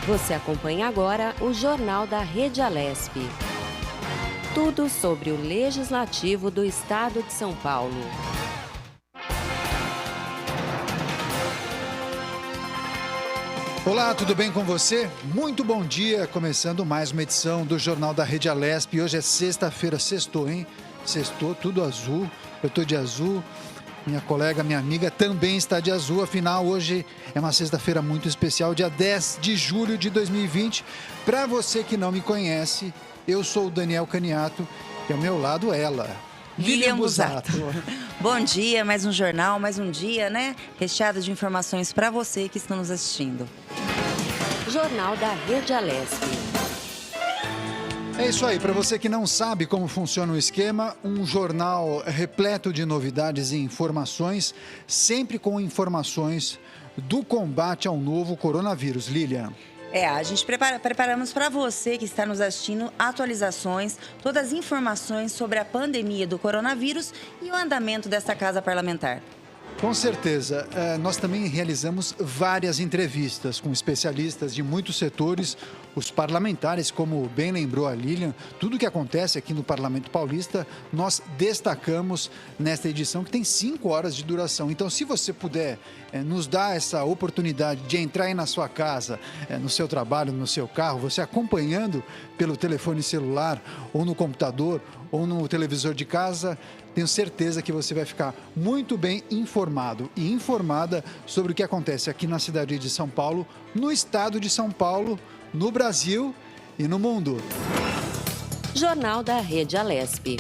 Você acompanha agora o Jornal da Rede Alesp. Tudo sobre o Legislativo do Estado de São Paulo. Olá, tudo bem com você? Muito bom dia, começando mais uma edição do Jornal da Rede Alesp. Hoje é sexta-feira, sextou, hein? Sextou, tudo azul, eu tô de azul. Minha colega, minha amiga também está de azul, afinal hoje é uma sexta-feira muito especial, dia 10 de julho de 2020. Para você que não me conhece, eu sou o Daniel Caniato e ao meu lado ela, Lilian Busato. Bom dia, mais um jornal, mais um dia, né? Recheado de informações para você que está nos assistindo. Jornal da Rede Alesp. É isso aí, para você que não sabe como funciona o esquema, um jornal repleto de novidades e informações, sempre com informações do combate ao novo coronavírus. Lilian. A gente preparamos para você que está nos assistindo atualizações, todas as informações sobre a pandemia do coronavírus e o andamento desta casa parlamentar. Com certeza. Nós também realizamos várias entrevistas com especialistas de muitos setores, os parlamentares, como bem lembrou a Lilian, tudo que acontece aqui no Parlamento Paulista, nós destacamos nesta edição que tem 5 horas de duração. Então, se você puder nos dar essa oportunidade de entrar aí na sua casa, no seu trabalho, no seu carro, você acompanhando pelo telefone celular ou no computador ou no televisor de casa, tenho certeza que você vai ficar muito bem informado e informada sobre o que acontece aqui na cidade de São Paulo, no estado de São Paulo, no Brasil e no mundo. Jornal da Rede Alesp.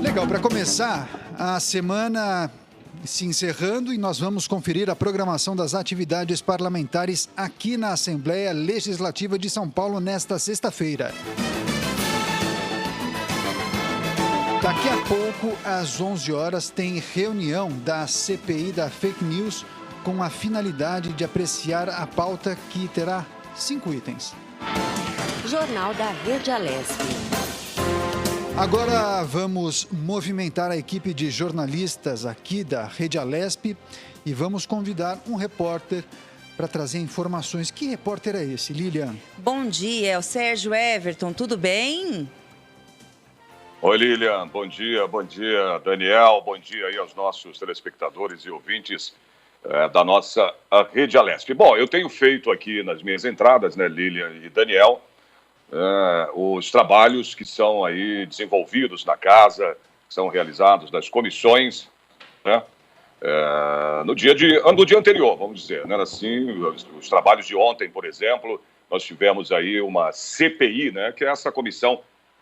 Legal, para começar, a semana se encerrando e nós vamos conferir a programação das atividades parlamentares aqui na Assembleia Legislativa de São Paulo nesta sexta-feira. Daqui a pouco, às 11 horas, tem reunião da CPI da Fake News com a finalidade de apreciar a pauta que terá 5 itens. Jornal da Rede Alesp. Agora vamos movimentar a equipe de jornalistas aqui da Rede Alesp e vamos convidar um repórter para trazer informações. Que repórter é esse, Lilian? Bom dia, é o Sérgio Everton, tudo bem? Oi, Lilian, bom dia, Daniel, bom dia aí aos nossos telespectadores e ouvintes da nossa Rede Alesp. Bom, eu tenho feito aqui nas minhas entradas, né, Lilian e Daniel, os trabalhos que são aí desenvolvidos na casa, que são realizados nas comissões, né, no dia anterior, vamos dizer, né, assim, os trabalhos de ontem, por exemplo, nós tivemos aí uma CPI, né, que é essa comissão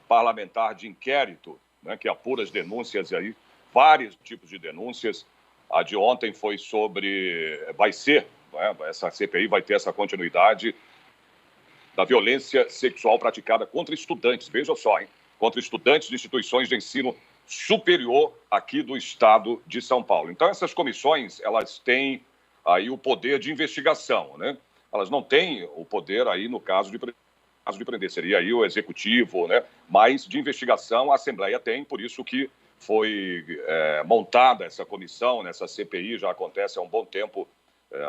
parlamentar de inquérito, né, que apura as denúncias aí, vários tipos de denúncias. A de ontem foi essa CPI vai ter essa continuidade da violência sexual praticada contra estudantes, veja só, hein, contra estudantes de instituições de ensino superior aqui do estado de São Paulo. Então, essas comissões, elas têm aí o poder de investigação, né? Elas não têm o poder aí no caso de prender, seria aí o executivo, né? Mas de investigação a Assembleia tem, por isso que foi montada essa comissão, essa CPI, já acontece há um bom tempo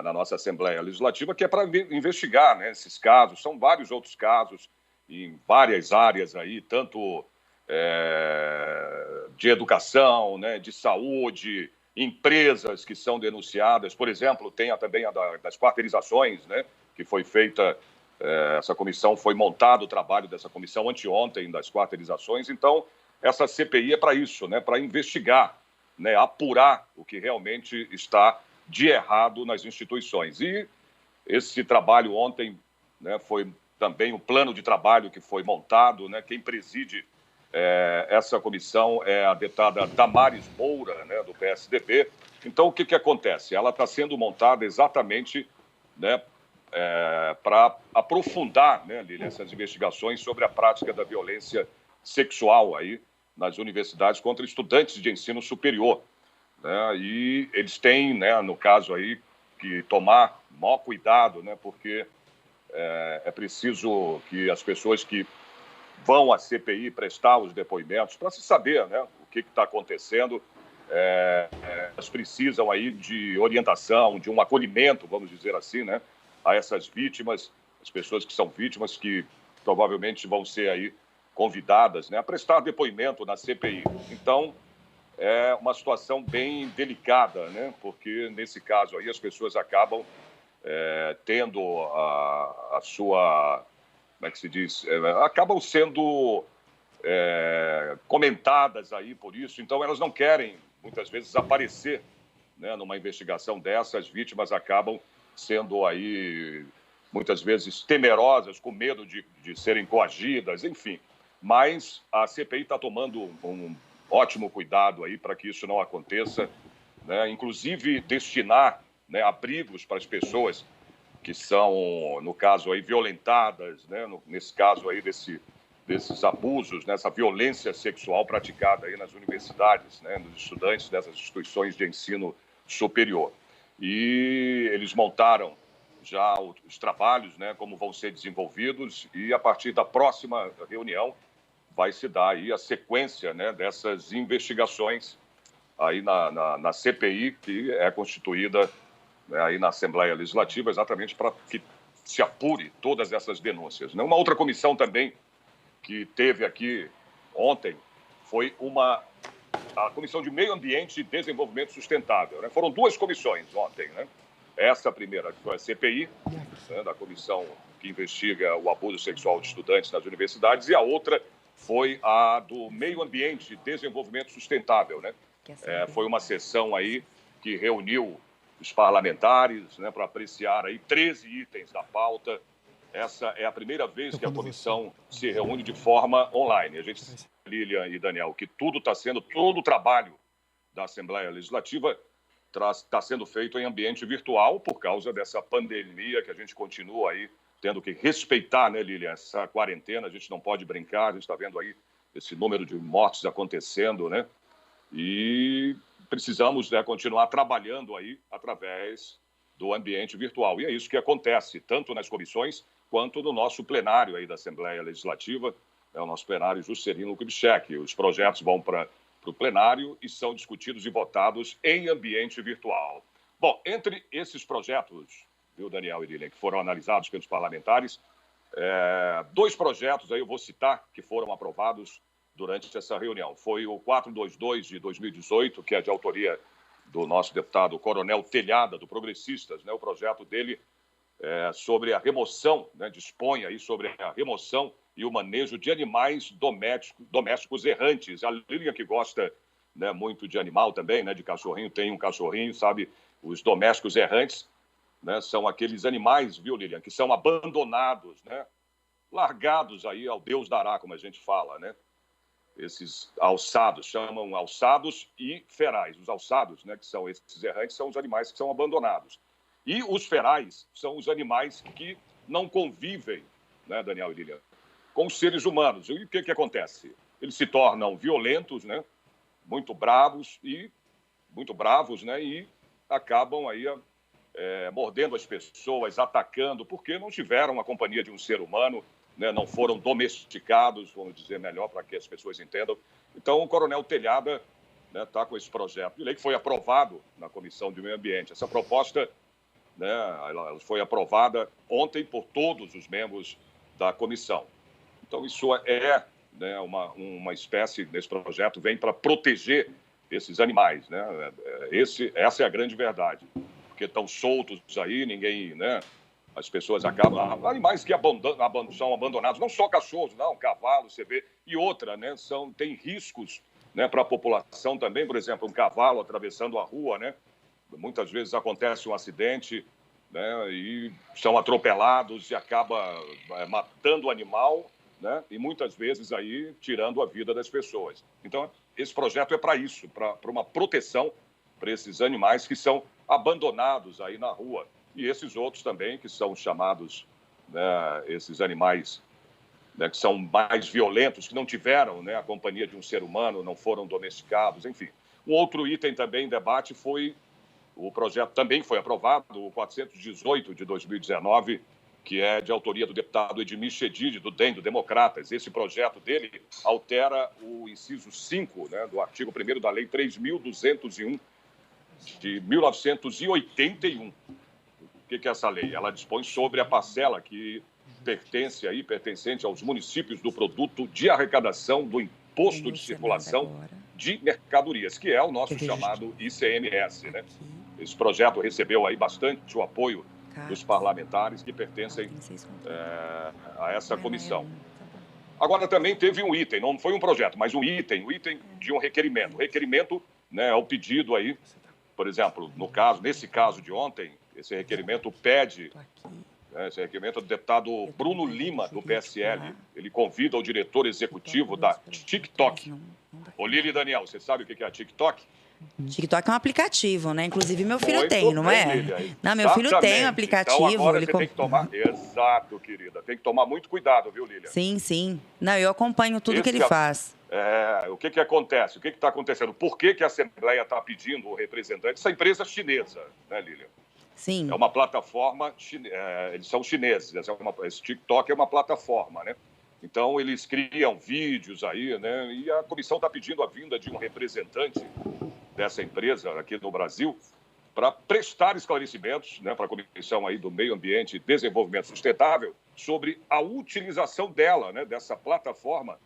na nossa Assembleia Legislativa, que é para investigar, né, esses casos. São vários outros casos em várias áreas aí, tanto de educação, né, de saúde, empresas que são denunciadas. Por exemplo, tem também a das quarteirizações, né, que foi feita. Essa comissão foi montado o trabalho dessa comissão anteontem das quarteirizações. Então, essa CPI é para isso, né? Para investigar, né? Apurar o que realmente está de errado nas instituições. E esse trabalho ontem, né, foi também um plano de trabalho que foi montado, né? Quem preside essa comissão é a deputada Damares Moura, né, do PSDB. Então, o que acontece? Ela está sendo montada exatamente, né, para aprofundar, né, Lília, essas investigações sobre a prática da violência sexual aí nas universidades contra estudantes de ensino superior, né? E eles têm, né, no caso aí, que tomar maior cuidado, né, porque é preciso que as pessoas que vão à CPI prestar os depoimentos para se saber, né, o que está acontecendo. Elas precisam aí de orientação, de um acolhimento, vamos dizer assim, né, a essas vítimas, as pessoas que são vítimas, que provavelmente vão ser aí convidadas, né, a prestar depoimento na CPI. Então, é uma situação bem delicada, né, porque nesse caso aí as pessoas acabam tendo a sua, como é que se diz, acabam sendo comentadas aí por isso, então elas não querem, muitas vezes, aparecer, né, numa investigação dessa. As vítimas acabam sendo aí, muitas vezes, temerosas, com medo de serem coagidas, enfim. Mas a CPI está tomando um ótimo cuidado aí para que isso não aconteça, né, inclusive destinar, né, abrigos para as pessoas que são, no caso aí, violentadas, né, nesse caso aí desses abusos, nessa violência sexual praticada aí nas universidades, né, nos estudantes dessas instituições de ensino superior. E eles montaram já os trabalhos, né, como vão ser desenvolvidos, e a partir da próxima reunião vai se dar aí a sequência, né, dessas investigações aí na CPI, que é constituída, né, aí na Assembleia Legislativa, exatamente para que se apure todas essas denúncias, né? Uma outra comissão também que teve aqui ontem foi a Comissão de Meio Ambiente e Desenvolvimento Sustentável, né? Foram duas comissões ontem, né? Essa primeira, que foi a CPI, né, da comissão que investiga o abuso sexual de estudantes nas universidades, e a outra foi a do Meio Ambiente e Desenvolvimento Sustentável, né? Foi uma sessão aí que reuniu os parlamentares, né, para apreciar aí 13 itens da pauta. Essa é a primeira vez que a comissão se reúne de forma online. A gente, Lilian e Daniel, que todo o trabalho da Assembleia Legislativa está sendo feito em ambiente virtual por causa dessa pandemia que a gente continua aí tendo que respeitar, né, Lilian, essa quarentena. A gente não pode brincar, a gente está vendo aí esse número de mortes acontecendo, né? E precisamos, né, continuar trabalhando aí através do ambiente virtual. E é isso que acontece, tanto nas comissões quanto no nosso plenário aí da Assembleia Legislativa, o nosso plenário Juscelino Kubitschek. Os projetos vão para o plenário e são discutidos e votados em ambiente virtual. Bom, entre esses projetos, viu, Daniel e Lilian, que foram analisados pelos parlamentares, dois projetos aí eu vou citar que foram aprovados durante essa reunião. Foi o 422 de 2018, que é de autoria do nosso deputado Coronel Telhada, do Progressistas, né? O projeto dele sobre a remoção, né, dispõe aí sobre a remoção e o manejo de animais domésticos errantes. A Lilian, que gosta, né, muito de animal também, né, de cachorrinho, tem um cachorrinho, sabe? Os domésticos errantes, né, são aqueles animais, viu, Lilian, que são abandonados, né, largados aí ao Deus dará, como a gente fala, né? Esses alçados, chamam alçados e ferais. Os alçados, né, que são esses errantes, são os animais que são abandonados. E os ferais são os animais que não convivem, né, Daniel e Lilian, com os seres humanos. E o que acontece? Eles se tornam violentos, né, muito bravos, né, e acabam aí mordendo as pessoas, atacando, porque não tiveram a companhia de um ser humano, né, não foram domesticados, vamos dizer melhor, para que as pessoas entendam. Então, o Coronel Telhada está com esse projeto de lei que foi aprovado na Comissão de Meio Ambiente. Essa proposta, né, ela foi aprovada ontem por todos os membros da comissão. Então, isso né, uma espécie, desse projeto, vem para proteger esses animais, né? Essa é a grande verdade, porque estão soltos aí, ninguém, né? As pessoas acabam... Animais que são abandonados, não só cachorros, não, cavalos, você vê. E outra, né, tem riscos, né, para a população também. Por exemplo, um cavalo atravessando a rua, né? Muitas vezes acontece um acidente, né, e são atropelados e acaba matando o animal, né, e muitas vezes aí tirando a vida das pessoas. Então, esse projeto é para isso, para uma proteção para esses animais que são abandonados aí na rua. E esses outros também, que são chamados, né, esses animais, né, que são mais violentos, que não tiveram, né, a companhia de um ser humano, não foram domesticados, enfim. Um outro item também em debate foi, o projeto também foi aprovado, o 418 de 2019, que é de autoria do deputado Edmir Chedid, do DEM, do Democratas. Esse projeto dele altera o inciso 5, né, do artigo 1º da Lei 3.201, de 1981. O que é essa lei? Ela dispõe sobre a parcela que pertencente aos municípios do produto de arrecadação do Imposto de Circulação de Mercadorias, que é o nosso chamado ICMS, né? Esse projeto recebeu aí bastante o apoio dos parlamentares que pertencem a essa comissão. Agora também teve um item, não foi um projeto, mas um item de um requerimento. O requerimento, né, é o pedido aí, por exemplo, nesse caso de ontem, esse requerimento pede, esse requerimento do deputado Bruno Lima, do PSL. Ele convida o diretor executivo da TikTok. Ô, Lili e Daniel, você sabe o que é a TikTok? TikTok é um aplicativo, né? Inclusive, meu filho tem, Muito não bem, é? Lília. Não, meu filho tem um aplicativo. Então, agora você tem que tomar... Exato, querida. Tem que tomar muito cuidado, viu, Lília? Sim, sim. Não, eu acompanho tudo que ele faz. O que acontece? O que está acontecendo? Por que a Assembleia está pedindo o representante? Essa empresa chinesa, né, Lília? Sim. É uma plataforma, eles são chineses, esse TikTok é uma plataforma, né? Então, eles criam vídeos aí, né? E a comissão está pedindo a vinda de um representante dessa empresa aqui no Brasil para prestar esclarecimentos, né, para a Comissão aí do Meio Ambiente e Desenvolvimento Sustentável sobre a utilização dela, né, dessa plataforma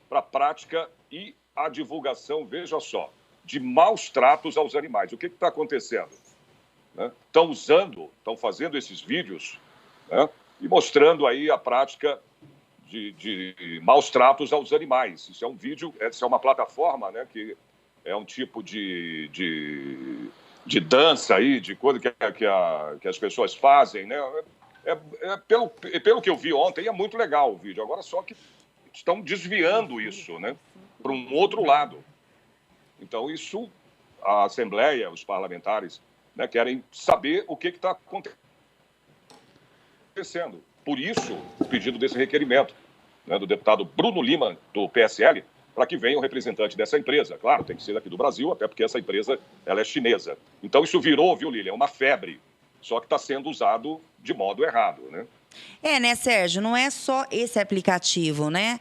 para a prática e a divulgação, veja só, de maus tratos aos animais. O que está acontecendo? Estão fazendo esses vídeos, né, e mostrando aí a prática de maus tratos aos animais. Isso é um vídeo, essa é uma plataforma, né, que é um tipo de dança aí, de coisa que as pessoas fazem, né? Pelo que eu vi ontem, é muito legal o vídeo. Agora só que estão desviando isso, né, para um outro lado. Então, isso, a Assembleia, os parlamentares, né, querem saber o que está acontecendo. Por isso, o pedido desse requerimento, né, do deputado Bruno Lima, do PSL, para que venha o representante dessa empresa. Claro, tem que ser daqui do Brasil, até porque essa empresa ela é chinesa. Então, isso virou, viu, Lília, uma febre, só que está sendo usado de modo errado, né? Né, Sérgio? Não é só esse aplicativo, né?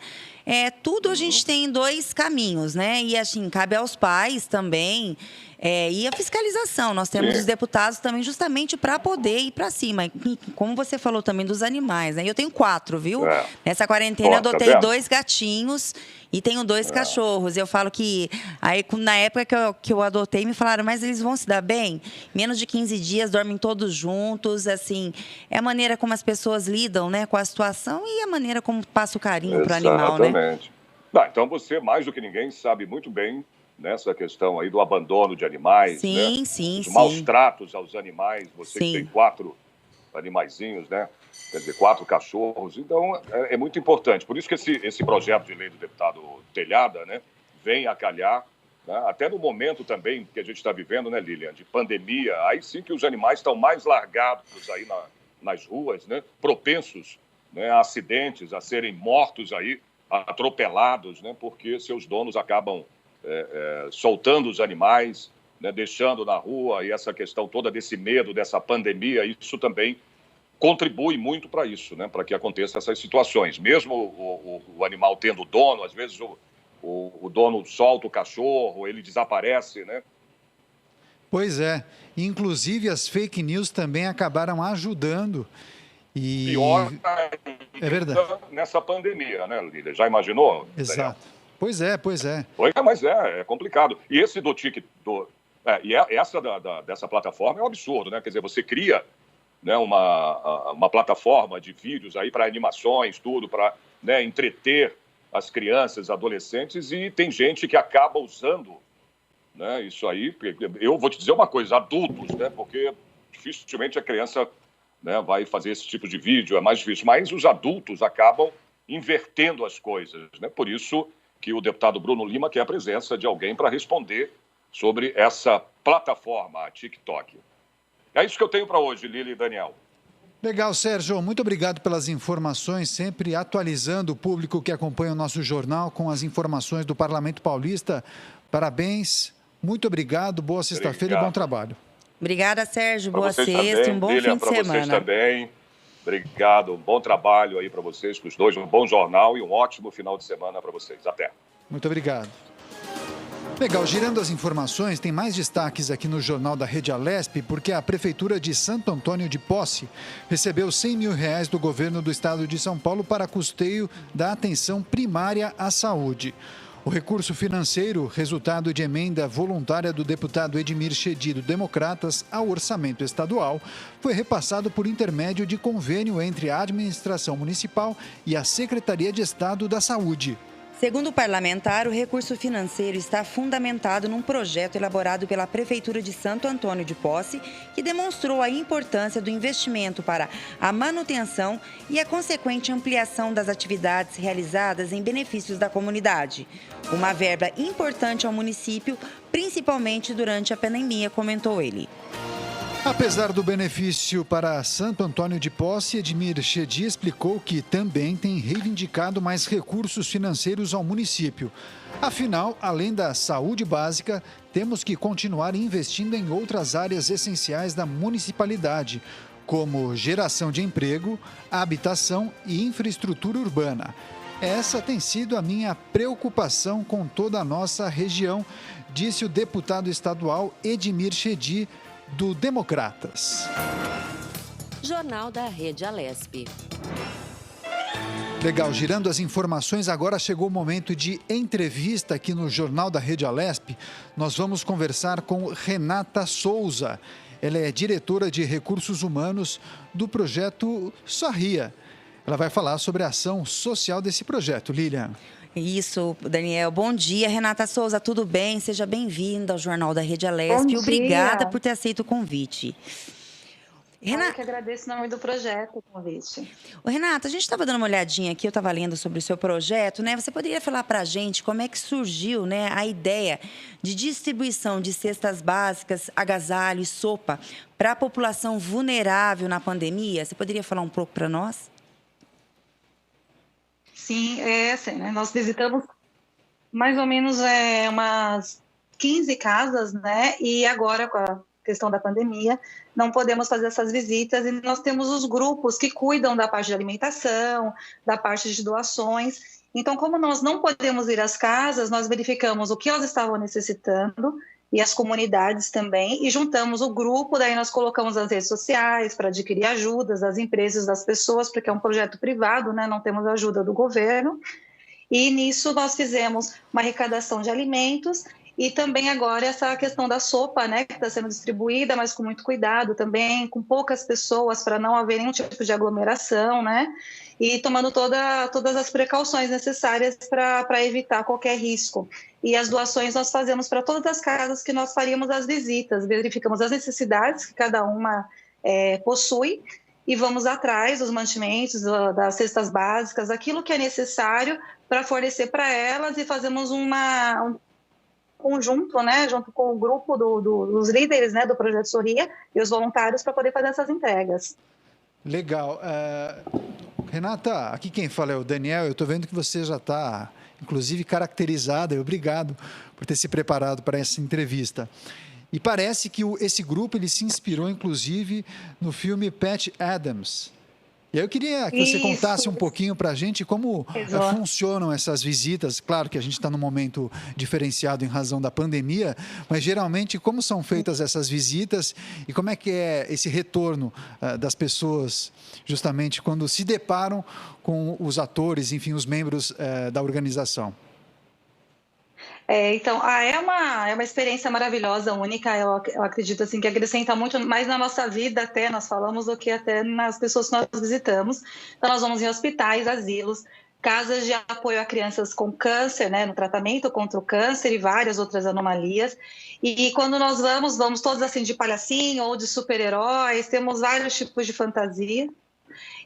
Tudo a gente tem dois caminhos, né? E, assim, cabe aos pais também. E a fiscalização. Nós temos os deputados também justamente para poder ir para cima. E, como você falou também dos animais, né? Eu tenho 4, viu? Nessa quarentena eu adotei 2 gatinhos e tenho 2 cachorros. Eu falo que aí na época que eu adotei, me falaram, mas eles vão se dar bem? Menos de 15 dias, dormem todos juntos, assim. É a maneira como as pessoas lidam, né, com a situação e a maneira como passa o carinho para o animal, né? Exatamente. Então você, mais do que ninguém, sabe muito bem nessa questão aí do abandono de animais, sim, né? Sim, os maus tratos aos animais. Você que tem 4 animaizinhos, né? Quer dizer, 4 cachorros. Então, é muito importante. Por isso que esse projeto de lei do deputado Telhada, né, vem a calhar, né? Até no momento também que a gente está vivendo, né, Lilian, de pandemia, aí sim que os animais estão mais largados aí nas ruas, né? Propensos, né, a acidentes, a serem mortos aí, atropelados, né? Porque seus donos acabam soltando os animais, né, deixando na rua, e essa questão toda desse medo, dessa pandemia, isso também contribui muito para isso, né, para que aconteçam essas situações. Mesmo o animal tendo dono, às vezes o dono solta o cachorro, ele desaparece, né? Pois é. Inclusive, as fake news também acabaram ajudando. E... Pior é verdade. Nessa pandemia, né, Lília? Já imaginou? Exato. Daniel? Pois é. Mas é complicado. E esse dessa plataforma é um absurdo, né? Quer dizer, você cria, né, uma plataforma de vídeos aí para animações, tudo, para, né, entreter as crianças, adolescentes, e tem gente que acaba usando, né, isso aí. Eu vou te dizer uma coisa, adultos, né? Porque dificilmente a criança, né, vai fazer esse tipo de vídeo, é mais difícil. Mas os adultos acabam invertendo as coisas, né? Por isso que o deputado Bruno Lima quer a presença de alguém para responder sobre essa plataforma, a TikTok. É isso que eu tenho para hoje, Lili e Daniel. Legal, Sérgio. Muito obrigado pelas informações, sempre atualizando o público que acompanha o nosso jornal com as informações do Parlamento Paulista. Parabéns, muito obrigado, boa sexta-feira e bom trabalho. Obrigada, Sérgio. Boa sexta e um bom fim de semana. Para vocês também. Obrigado, um bom trabalho aí para vocês, com os dois, um bom jornal e um ótimo final de semana para vocês. Até. Muito obrigado. Legal, girando as informações, tem mais destaques aqui no Jornal da Rede Alesp, porque a Prefeitura de Santo Antônio de Posse recebeu R$100 mil do governo do estado de São Paulo para custeio da atenção primária à saúde. O recurso financeiro, resultado de emenda voluntária do deputado Edmir Chedi, do Democratas, ao orçamento estadual, foi repassado por intermédio de convênio entre a administração municipal e a Secretaria de Estado da Saúde. Segundo o parlamentar, o recurso financeiro está fundamentado num projeto elaborado pela Prefeitura de Santo Antônio de Posse, que demonstrou a importância do investimento para a manutenção e a consequente ampliação das atividades realizadas em benefícios da comunidade. Uma verba importante ao município, principalmente durante a pandemia, comentou ele. Apesar do benefício para Santo Antônio de Posse, Edmir Chedi explicou que também tem reivindicado mais recursos financeiros ao município. Afinal, além da saúde básica, temos que continuar investindo em outras áreas essenciais da municipalidade, como geração de emprego, habitação e infraestrutura urbana. Essa tem sido a minha preocupação com toda a nossa região, disse o deputado estadual Edmir Chedi, do Democratas. Jornal da Rede Alesp. Legal, girando as informações, agora chegou o momento de entrevista aqui no Jornal da Rede Alesp. Nós vamos conversar com Renata Souza. Ela é diretora de Recursos Humanos do projeto Sorria. Ela vai falar sobre a ação social desse projeto. Lilian. Isso, Daniel. Bom dia, Renata Souza, tudo bem? Seja bem-vinda ao Jornal da Rede Alesp. Bom dia. Obrigada por ter aceito o convite. Eu que agradeço em nome do projeto o convite. Renata, a gente estava dando uma olhadinha aqui, eu estava lendo sobre o seu projeto, né? Você poderia falar para a gente como é que surgiu, né, a ideia de distribuição de cestas básicas, agasalho e sopa para a população vulnerável na pandemia? Você poderia falar um pouco para nós? Sim, assim, né? Nós visitamos mais ou menos umas 15 casas, né? E agora, com a questão da pandemia, não podemos fazer essas visitas e nós temos os grupos que cuidam da parte de alimentação, da parte de doações. Então, como nós não podemos ir às casas, nós verificamos o que elas estavam necessitando e as comunidades também, e juntamos o grupo, daí nós colocamos as redes sociais para adquirir ajudas das empresas, das pessoas, porque é um projeto privado, né? Não temos ajuda do governo, e nisso nós fizemos uma arrecadação de alimentos, e também agora essa questão da sopa, né, que está sendo distribuída, mas com muito cuidado também, com poucas pessoas, para não haver nenhum tipo de aglomeração, né, e tomando todas as precauções necessárias para evitar qualquer risco. E as doações nós fazemos para todas as casas que nós faríamos as visitas, verificamos as necessidades que cada uma possui e vamos atrás dos mantimentos, das cestas básicas, aquilo que é necessário para fornecer para elas e fazemos um conjunto, né, junto com o grupo dos líderes, né, do Projeto Sorria e os voluntários para poder fazer essas entregas. Legal. Renata, aqui quem fala é o Daniel. Eu estou vendo que você já está, inclusive, caracterizada. E obrigado por ter se preparado para essa entrevista. E parece que esse grupo ele se inspirou, inclusive, no filme Patch Adams. E aí eu queria que você contasse um pouquinho para a gente como funcionam essas visitas. Claro que a gente está num momento diferenciado em razão da pandemia, mas geralmente como são feitas essas visitas e como é que é esse retorno das pessoas justamente quando se deparam com os atores, enfim, os membros da organização. Então, é uma experiência maravilhosa, única, eu acredito assim, que acrescenta muito mais na nossa vida até, nós falamos, do que até nas pessoas que nós visitamos. Então, nós vamos em hospitais, asilos, casas de apoio a crianças com câncer, né, no tratamento contra o câncer e várias outras anomalias. E quando nós vamos todos assim de palhacinho ou de super-heróis, temos vários tipos de fantasia.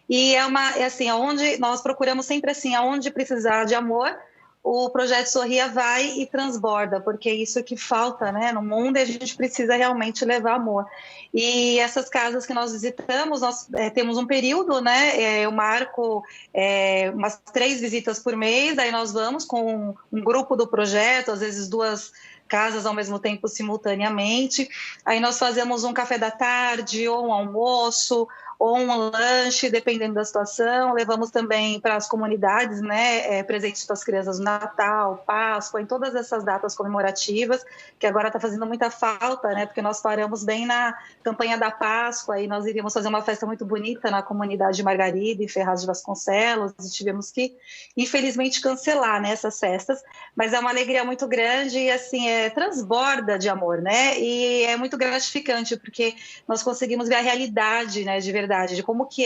E assim, onde nós procuramos sempre assim, aonde precisar de amor, o Projeto Sorria vai e transborda, porque é isso que falta, né, no mundo, e a gente precisa realmente levar amor. E essas casas que nós visitamos, nós temos um período, né, eu marco umas 3 visitas por mês, aí nós vamos com um grupo do projeto, às vezes 2 casas ao mesmo tempo, simultaneamente. Aí nós fazemos um café da tarde, ou um almoço, ou um lanche, dependendo da situação. Levamos também para as comunidades, né, presentes para as crianças no Natal, Páscoa, em todas essas datas comemorativas, que agora está fazendo muita falta, né, porque nós paramos bem na campanha da Páscoa e nós iríamos fazer uma festa muito bonita na comunidade de Margarida, em Ferraz de Vasconcelos, e tivemos que, infelizmente, cancelar, né, essas festas, mas é uma alegria muito grande e, assim, transborda de amor, né, e é muito gratificante, porque nós conseguimos ver a realidade, né, de verdade, de como que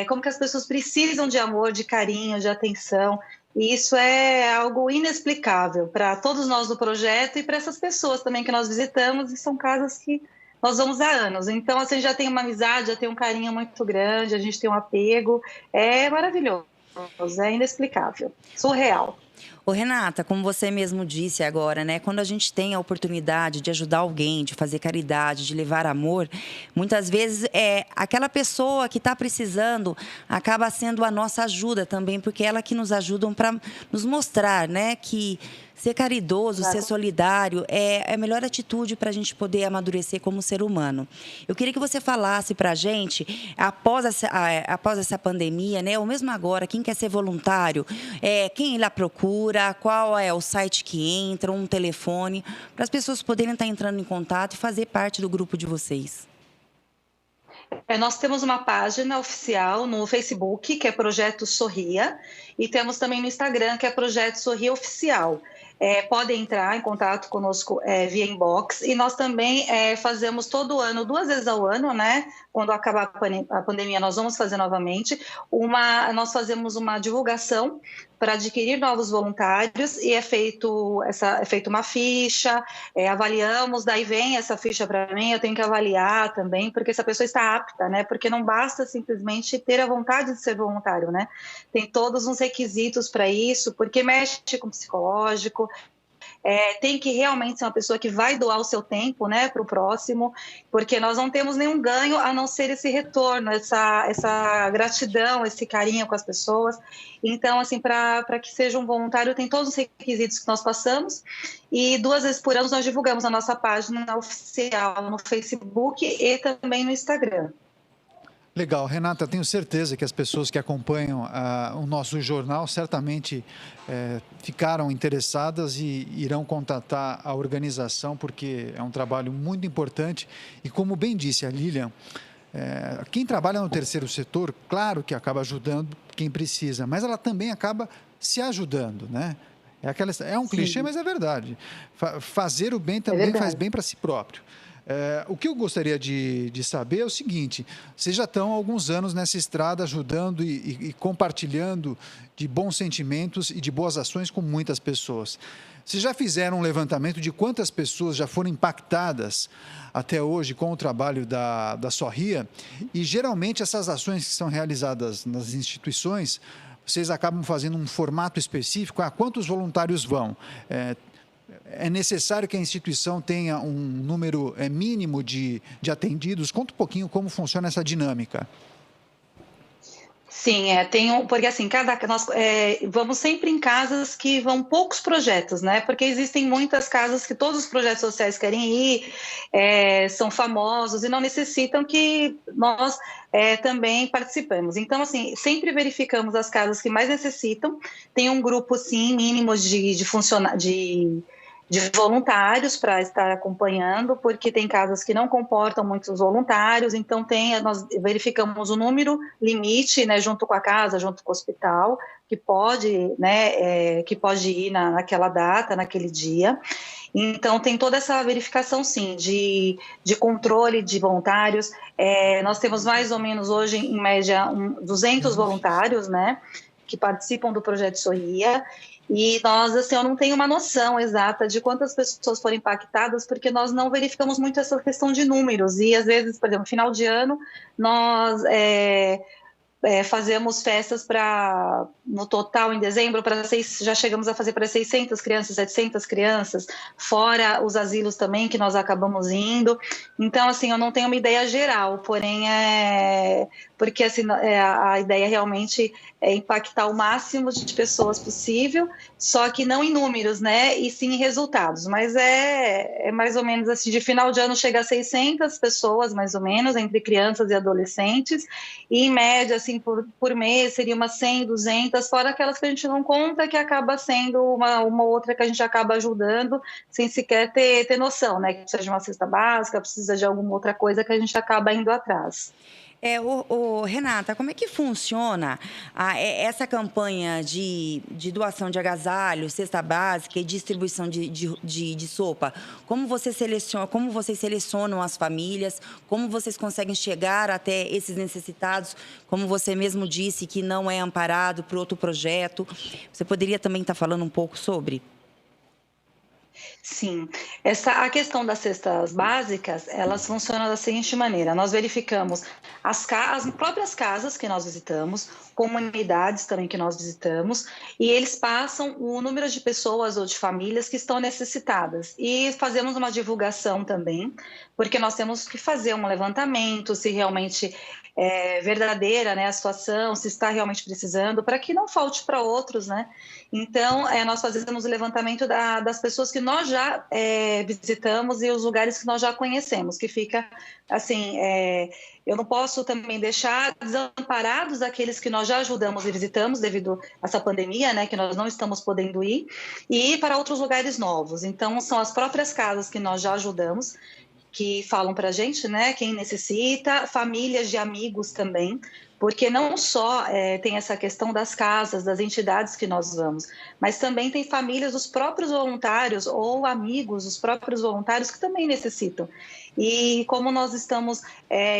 como que as pessoas precisam de amor, de carinho, de atenção, e isso é algo inexplicável para todos nós do projeto e para essas pessoas também que nós visitamos, e são casas que nós vamos há anos. Então, assim, já tem uma amizade, já tem um carinho muito grande, a gente tem um apego, é maravilhoso, é inexplicável, surreal. Ô, Renata, como você mesmo disse agora, né? Quando a gente tem a oportunidade de ajudar alguém, de fazer caridade, de levar amor, muitas vezes aquela pessoa que está precisando acaba sendo a nossa ajuda também, porque é ela que nos ajuda para nos mostrar, né, que ser caridoso, ser solidário é a melhor atitude para a gente poder amadurecer como ser humano. Eu queria que você falasse para a gente, após essa pandemia, né, ou mesmo agora, quem quer ser voluntário, quem lá procura, qual é o site que entra, um telefone, para as pessoas poderem estar entrando em contato e fazer parte do grupo de vocês. Nós temos uma página oficial no Facebook, que é Projeto Sorria, e temos também no Instagram, que é Projeto Sorria Oficial. Podem entrar em contato conosco via inbox, e nós também fazemos todo ano, 2 vezes ao ano, né? Quando acabar a pandemia, nós vamos fazer novamente, nós fazemos uma divulgação para adquirir novos voluntários, e é feito uma ficha, avaliamos, daí vem essa ficha para mim, eu tenho que avaliar também, porque essa pessoa está apta, né? Porque não basta simplesmente ter a vontade de ser voluntário, né? Tem todos uns requisitos para isso, porque mexe com o psicológico, tem que realmente ser uma pessoa que vai doar o seu tempo, né, para o próximo, porque nós não temos nenhum ganho a não ser esse retorno, essa gratidão, esse carinho com as pessoas. Então, assim, para que seja um voluntário, tem todos os requisitos que nós passamos, e 2 vezes por ano nós divulgamos a nossa página oficial no Facebook e também no Instagram. Legal, Renata, tenho certeza que as pessoas que acompanham o nosso jornal certamente ficaram interessadas e irão contatar a organização, porque é um trabalho muito importante. E como bem disse a Lilian, quem trabalha no terceiro setor, claro que acaba ajudando quem precisa, mas ela também acaba se ajudando, né? É um clichê, mas é verdade. Fazer o bem também faz bem para si próprio. O que eu gostaria de saber é o seguinte: vocês já estão há alguns anos nessa estrada ajudando e compartilhando de bons sentimentos e de boas ações com muitas pessoas. Vocês já fizeram um levantamento de quantas pessoas já foram impactadas até hoje com o trabalho da Sorria? E geralmente essas ações que são realizadas nas instituições, vocês acabam fazendo um formato específico? Quantos voluntários vão? É necessário que a instituição tenha um número mínimo de atendidos? Conta um pouquinho como funciona essa dinâmica. Sim, porque assim, nós vamos sempre em casas que vão poucos projetos, né? Porque existem muitas casas que todos os projetos sociais querem ir, são famosos e não necessitam que nós também participemos. Então, assim, sempre verificamos as casas que mais necessitam. Tem um grupo, sim, mínimo de voluntários para estar acompanhando, porque tem casas que não comportam muitos voluntários, então nós verificamos o número limite, né, junto com a casa, junto com o hospital, que pode, né, que pode ir naquela data, naquele dia. Então, tem toda essa verificação, sim, de controle de voluntários. Nós temos mais ou menos hoje, em média, 200 voluntários, né, que participam do Projeto Sorria. E nós, assim, eu não tenho uma noção exata de quantas pessoas foram impactadas, porque nós não verificamos muito essa questão de números. E, às vezes, por exemplo, no final de ano, nós fazemos festas para no total, em dezembro, já chegamos a fazer para 600 crianças, 700 crianças, fora os asilos também, que nós acabamos indo. Então, assim, eu não tenho uma ideia geral, porém, porque assim, a ideia realmente é impactar o máximo de pessoas possível, só que não em números, né, e sim em resultados. Mas é mais ou menos assim, de final de ano chega a 600 pessoas, mais ou menos, entre crianças e adolescentes, e em média, assim, por mês, seria umas 100, 200, fora aquelas que a gente não conta, que acaba sendo uma outra que a gente acaba ajudando, sem sequer ter noção, né, que precisa de uma cesta básica, precisa de alguma outra coisa que a gente acaba indo atrás. Renata, como é que funciona essa campanha de doação de agasalho, cesta básica e distribuição de sopa? Como vocês selecionam as famílias? Como vocês conseguem chegar até esses necessitados? Como você mesmo disse, que não é amparado por outro projeto. Você poderia também estar falando um pouco sobre? Sim, a questão das cestas básicas, elas funcionam da seguinte maneira: nós verificamos as próprias casas que nós visitamos, comunidades também que nós visitamos, e eles passam o número de pessoas ou de famílias que estão necessitadas. E fazemos uma divulgação também, porque nós temos que fazer um levantamento, se realmente é verdadeira, né, a situação, se está realmente precisando, para que não falte para outros, né? Então, nós fazemos o levantamento das pessoas que nós já visitamos e os lugares que nós já conhecemos, que fica, assim, eu não posso também deixar desamparados aqueles que nós já ajudamos e visitamos devido a essa pandemia, né, que nós não estamos podendo ir, e para outros lugares novos. Então, são as próprias casas que nós já ajudamos, que falam para a gente, né, quem necessita, famílias de amigos também, porque não só tem essa questão das casas, das entidades que nós vamos, mas também tem famílias dos próprios voluntários ou amigos dos próprios voluntários que também necessitam. E como nós estamos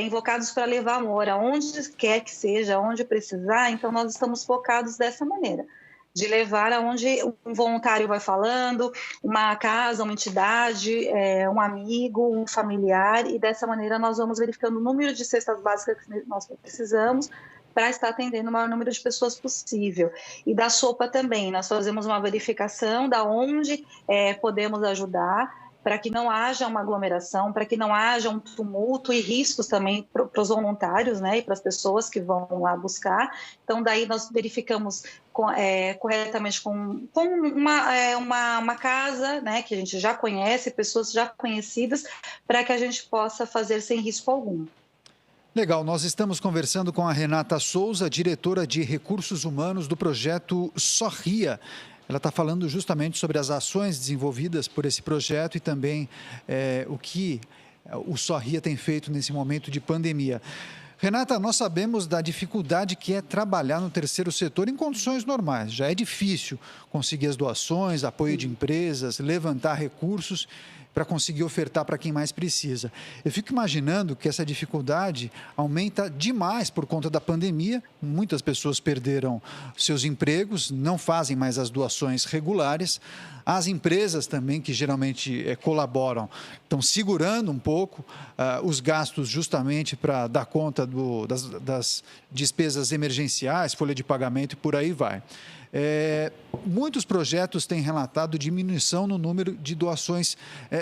invocados para levar amor aonde quer que seja, aonde precisar, então nós estamos focados dessa maneira, de levar aonde um voluntário vai falando, uma casa, uma entidade, um amigo, um familiar, e dessa maneira nós vamos verificando o número de cestas básicas que nós precisamos para estar atendendo o maior número de pessoas possível. E da sopa também, nós fazemos uma verificação da onde podemos ajudar, para que não haja uma aglomeração, para que não haja um tumulto e riscos também para os voluntários, né, e para as pessoas que vão lá buscar. Então, daí nós verificamos corretamente com uma casa, né, que a gente já conhece, pessoas já conhecidas, para que a gente possa fazer sem risco algum. Legal, nós estamos conversando com a Renata Souza, diretora de Recursos Humanos do projeto Sorria. Ela está falando justamente sobre as ações desenvolvidas por esse projeto e também o que o Sorria tem feito nesse momento de pandemia. Renata, nós sabemos da dificuldade que é trabalhar no terceiro setor em condições normais. Já é difícil conseguir as doações, apoio de empresas, levantar recursos para conseguir ofertar para quem mais precisa. Eu fico imaginando que essa dificuldade aumenta demais por conta da pandemia. Muitas pessoas perderam seus empregos, não fazem mais as doações regulares. As empresas também, que geralmente colaboram, estão segurando um pouco os gastos justamente para dar conta das despesas emergenciais, folha de pagamento e por aí vai. Muitos projetos têm relatado diminuição no número de doações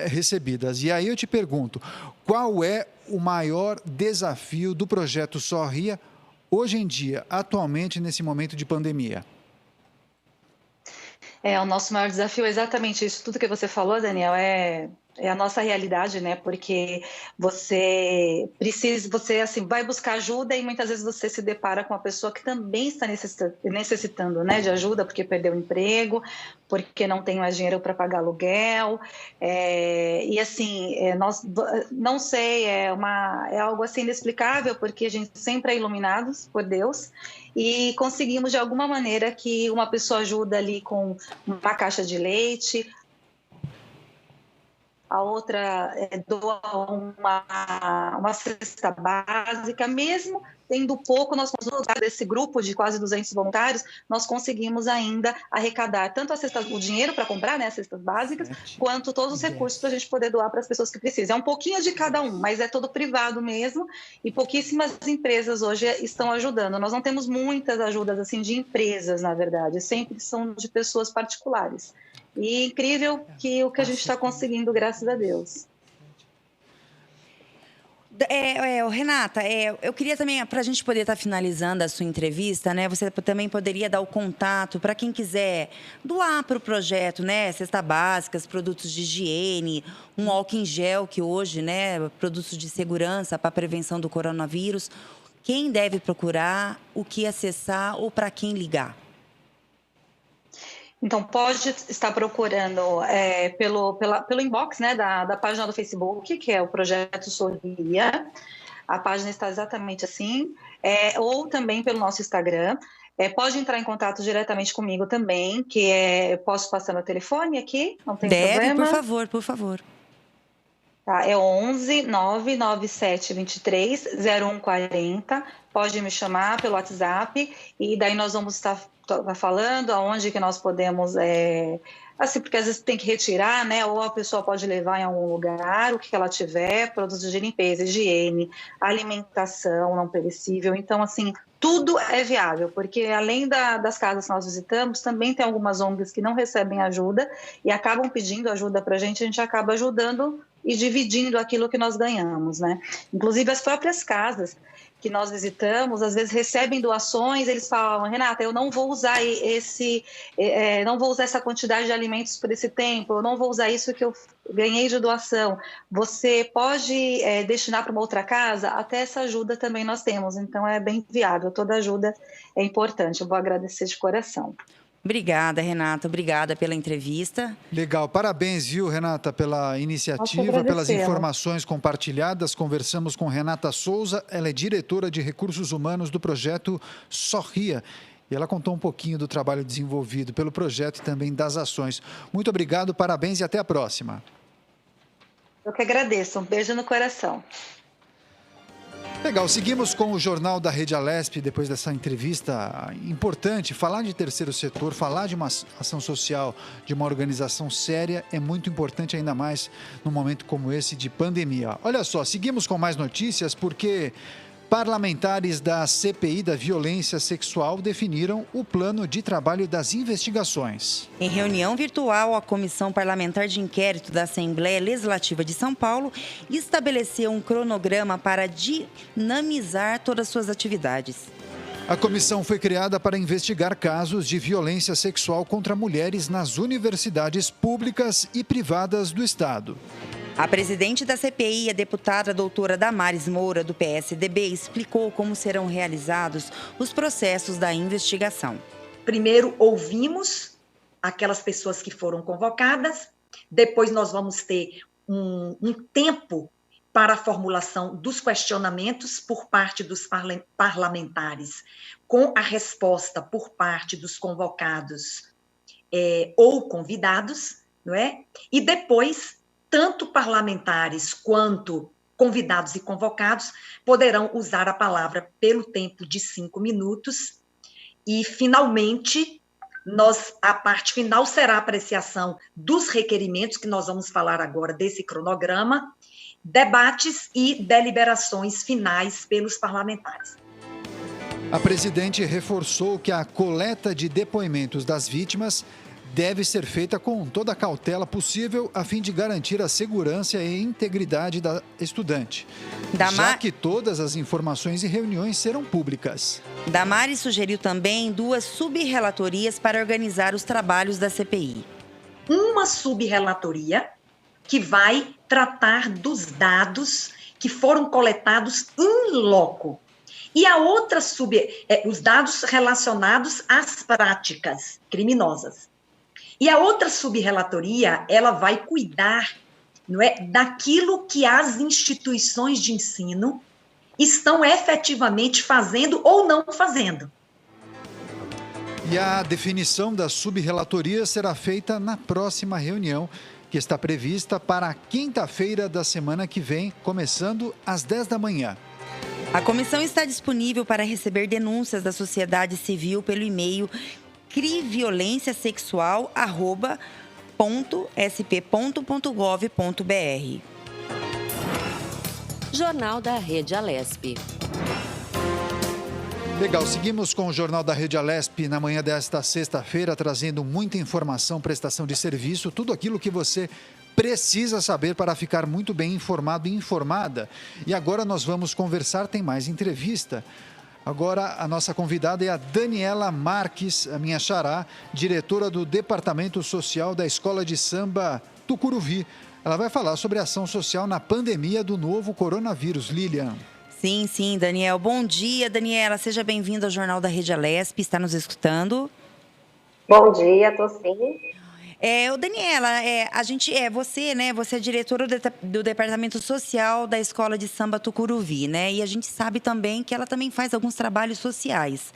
recebidas. E aí eu te pergunto, qual é o maior desafio do projeto Sorria hoje em dia, atualmente, nesse momento de pandemia? O nosso maior desafio é exatamente isso. Tudo que você falou, Daniel, é a nossa realidade, né? Porque você assim, vai buscar ajuda e muitas vezes você se depara com uma pessoa que também está necessitando, né, de ajuda, porque perdeu o emprego, porque não tem mais dinheiro para pagar aluguel, e assim, nós não sei, é algo assim inexplicável, porque a gente sempre é iluminados por Deus e conseguimos de alguma maneira que uma pessoa ajuda ali com uma caixa de leite, a outra doa uma cesta básica, mesmo tendo pouco, nós desse grupo de quase 200 voluntários, nós conseguimos ainda arrecadar tanto o dinheiro para comprar, né, as cestas básicas, quanto todos os recursos para a gente poder doar para as pessoas que precisam. É um pouquinho de cada um, mas é todo privado mesmo, e pouquíssimas empresas hoje estão ajudando. Nós não temos muitas ajudas assim de empresas, na verdade, sempre são de pessoas particulares. E incrível que o que a gente está conseguindo, graças a Deus. Renata, eu queria também, para a gente poder estar finalizando a sua entrevista, né? Você também poderia dar o contato para quem quiser doar para o projeto, né? Cesta básicas, produtos de higiene, um álcool em gel, que hoje, né? Produtos de segurança para a prevenção do coronavírus. Quem deve procurar, o que acessar ou para quem Então, pode estar procurando pelo inbox, né, da página do Facebook, que é o Projeto Sorria. A página está exatamente assim. Ou também pelo nosso Instagram. Pode entrar em contato diretamente comigo também, posso passar meu telefone aqui? Não tem problema? Por favor. Tá, é 11 997 23 0140. Pode me chamar pelo WhatsApp e daí nós vamos estar falando aonde que nós podemos, assim, porque às vezes tem que retirar, né? Ou a pessoa pode levar em algum lugar, o que ela tiver, produtos de limpeza, higiene, alimentação não perecível. Então, assim, tudo é viável, porque além das casas que nós visitamos, também tem algumas ONGs que não recebem ajuda e acabam pedindo ajuda para a gente acaba ajudando e dividindo aquilo que nós ganhamos, né? Inclusive as próprias casas que nós visitamos, às vezes recebem doações, eles falam, Renata, eu não vou usar não vou usar essa quantidade de alimentos por esse tempo, eu não vou usar isso que eu ganhei de doação. Você pode destinar para uma outra casa? Até essa ajuda também nós temos, então é bem viável, toda ajuda é importante, eu vou agradecer de coração. Obrigada, Renata. Obrigada pela entrevista. Legal. Parabéns, viu, Renata, pela iniciativa, pelas informações compartilhadas. Conversamos com Renata Souza. Ela é diretora de Recursos Humanos do projeto Sorria. E ela contou um pouquinho do trabalho desenvolvido pelo projeto e também das ações. Muito obrigado, parabéns e até a próxima. Eu que agradeço. Um beijo no coração. Legal, seguimos com o Jornal da Rede Alesp, depois dessa entrevista importante. Falar de terceiro setor, falar de uma ação social, de uma organização séria, é muito importante, ainda mais num momento como esse de pandemia. Olha só, seguimos com mais notícias, porque parlamentares da CPI da violência sexual definiram o plano de trabalho das investigações. Em reunião virtual, a Comissão Parlamentar de Inquérito da Assembleia Legislativa de São Paulo estabeleceu um cronograma para dinamizar todas as suas atividades. A comissão foi criada para investigar casos de violência sexual contra mulheres nas universidades públicas e privadas do Estado. A presidente da CPI, a deputada doutora Damares Moura, do PSDB, explicou como serão realizados os processos da investigação. Primeiro, ouvimos aquelas pessoas que foram convocadas, depois nós vamos ter um tempo para a formulação dos questionamentos por parte dos parlamentares, com a resposta por parte dos convocados ou convidados, não é? E depois, tanto parlamentares quanto convidados e convocados poderão usar a palavra pelo tempo de 5 minutos. E, finalmente, a parte final será a apreciação dos requerimentos, que nós vamos falar agora desse cronograma, debates e deliberações finais pelos parlamentares. A presidente reforçou que a coleta de depoimentos das vítimas deve ser feita com toda a cautela possível a fim de garantir a segurança e integridade da estudante, já que todas as informações e reuniões serão públicas. Damares sugeriu também 2 subrelatorias para organizar os trabalhos da CPI. Uma subrelatoria que vai tratar dos dados que foram coletados in loco. E a outra os dados relacionados às práticas criminosas. E a outra subrelatoria, ela vai cuidar, não é, daquilo que as instituições de ensino estão efetivamente fazendo ou não fazendo. E a definição da subrelatoria será feita na próxima reunião, que está prevista para a quinta-feira da semana que vem, começando às 10 da manhã. A comissão está disponível para receber denúncias da sociedade civil pelo e-mail criviolenciasexual@sp.gov.br. Jornal da Rede Alesp. Legal, seguimos com o Jornal da Rede Alesp na manhã desta sexta-feira, trazendo muita informação, prestação de serviço, tudo aquilo que você precisa saber para ficar muito bem informado e informada. E agora nós vamos conversar, tem mais entrevista. Agora a nossa convidada é a Daniela Marques, a minha xará, diretora do Departamento Social da Escola de Samba Tucuruvi. Ela vai falar sobre a ação social na pandemia do novo coronavírus. Lilian. Sim, Daniel. Bom dia, Daniela. Seja bem-vinda ao Jornal da Rede Alesp. Está nos escutando? Bom dia, tô sim. Daniela, você, né? Você é diretora do Departamento Social da Escola de Samba Tucuruvi, né? E a gente sabe também que ela também faz alguns trabalhos sociais.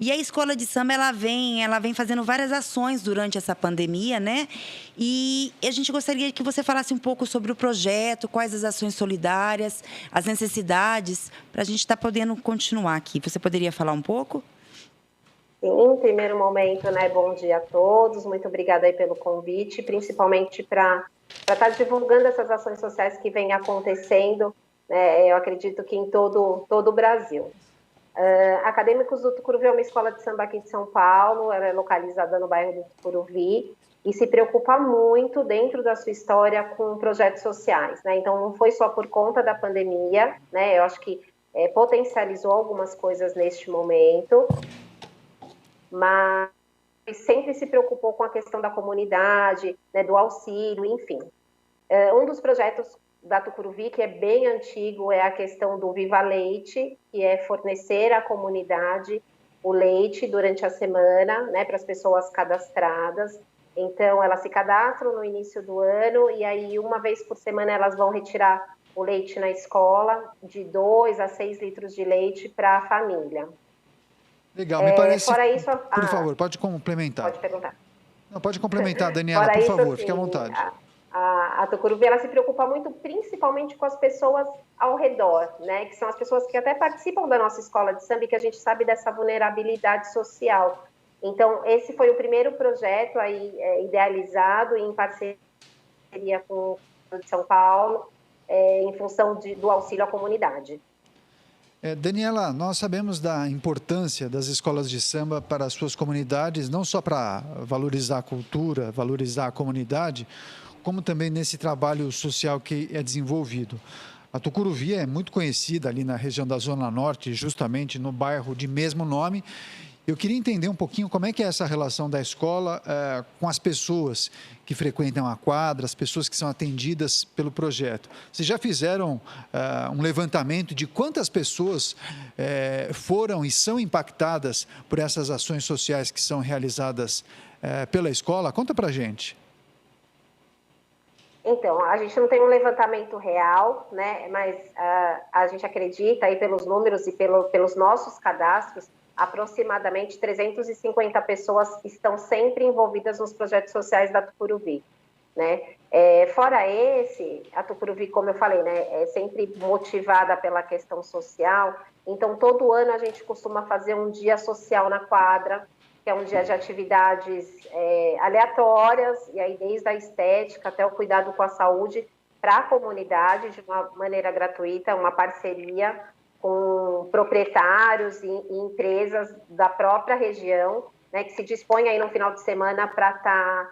E a Escola de Samba, ela vem fazendo várias ações durante essa pandemia, né? E a gente gostaria que você falasse um pouco sobre o projeto, quais as ações solidárias, as necessidades, para a gente estar podendo continuar aqui. Você poderia falar um pouco? Sim, em primeiro momento, né, bom dia a todos, muito obrigada aí pelo convite, principalmente para estar divulgando essas ações sociais que vêm acontecendo, né, eu acredito que em todo o Brasil. Acadêmicos do Tucuruvi é uma escola de samba aqui de São Paulo, ela é localizada no bairro do Tucuruvi e se preocupa muito dentro da sua história com projetos sociais, né, então não foi só por conta da pandemia, né, eu acho que potencializou algumas coisas neste momento, mas sempre se preocupou com a questão da comunidade, né, do auxílio, enfim. Um dos projetos da Tucuruvi, que é bem antigo, é a questão do Viva Leite, que é fornecer à comunidade o leite durante a semana, né, para as pessoas cadastradas. Então, elas se cadastram no início do ano e aí, uma vez por semana, elas vão retirar o leite na escola, de 2 a 6 litros de leite para a família. Legal, me parece... Fora isso, por favor, pode complementar. Pode perguntar. Não, pode complementar, Daniela, Fora por isso, favor, assim, fique à vontade. A Tucuruvi, ela se preocupa muito, principalmente com as pessoas ao redor, né? Que são as pessoas que até participam da nossa escola de samba e que a gente sabe dessa vulnerabilidade social. Então, esse foi o primeiro projeto aí idealizado em parceria com o de São Paulo, em função do auxílio à comunidade. Daniela, nós sabemos da importância das escolas de samba para as suas comunidades, não só para valorizar a cultura, valorizar a comunidade, como também nesse trabalho social que é desenvolvido. A Tucuruvi é muito conhecida ali na região da Zona Norte, justamente no bairro de mesmo nome. Eu queria entender um pouquinho como é que é essa relação da escola com as pessoas que frequentam a quadra, as pessoas que são atendidas pelo projeto. Vocês já fizeram um levantamento de quantas pessoas foram e são impactadas por essas ações sociais que são realizadas pela escola? Conta pra gente. Então, a gente não tem um levantamento real, né? Mas a gente acredita aí pelos números e pelos nossos cadastros, aproximadamente 350 pessoas estão sempre envolvidas nos projetos sociais da Tucuruvi, né? Fora esse, a Tucuruvi, como eu falei, né, é sempre motivada pela questão social. Então, todo ano a gente costuma fazer um dia social na quadra, que é um dia de atividades aleatórias, e aí desde a estética até o cuidado com a saúde para a comunidade, de uma maneira gratuita, uma parceria com proprietários e empresas da própria região, né, que se dispõem aí no final de semana para estar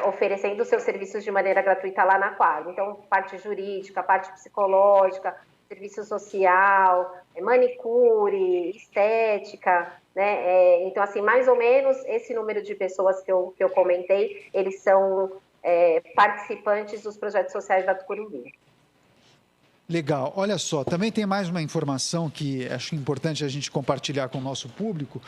oferecendo seus serviços de maneira gratuita lá na quadra. Então, parte jurídica, parte psicológica, serviço social, manicure, estética, né? Então, assim, mais ou menos esse número de pessoas que eu comentei, eles são participantes dos projetos sociais da Tucuruvi. Legal. Olha só, também tem mais uma informação que acho importante a gente compartilhar com o nosso público,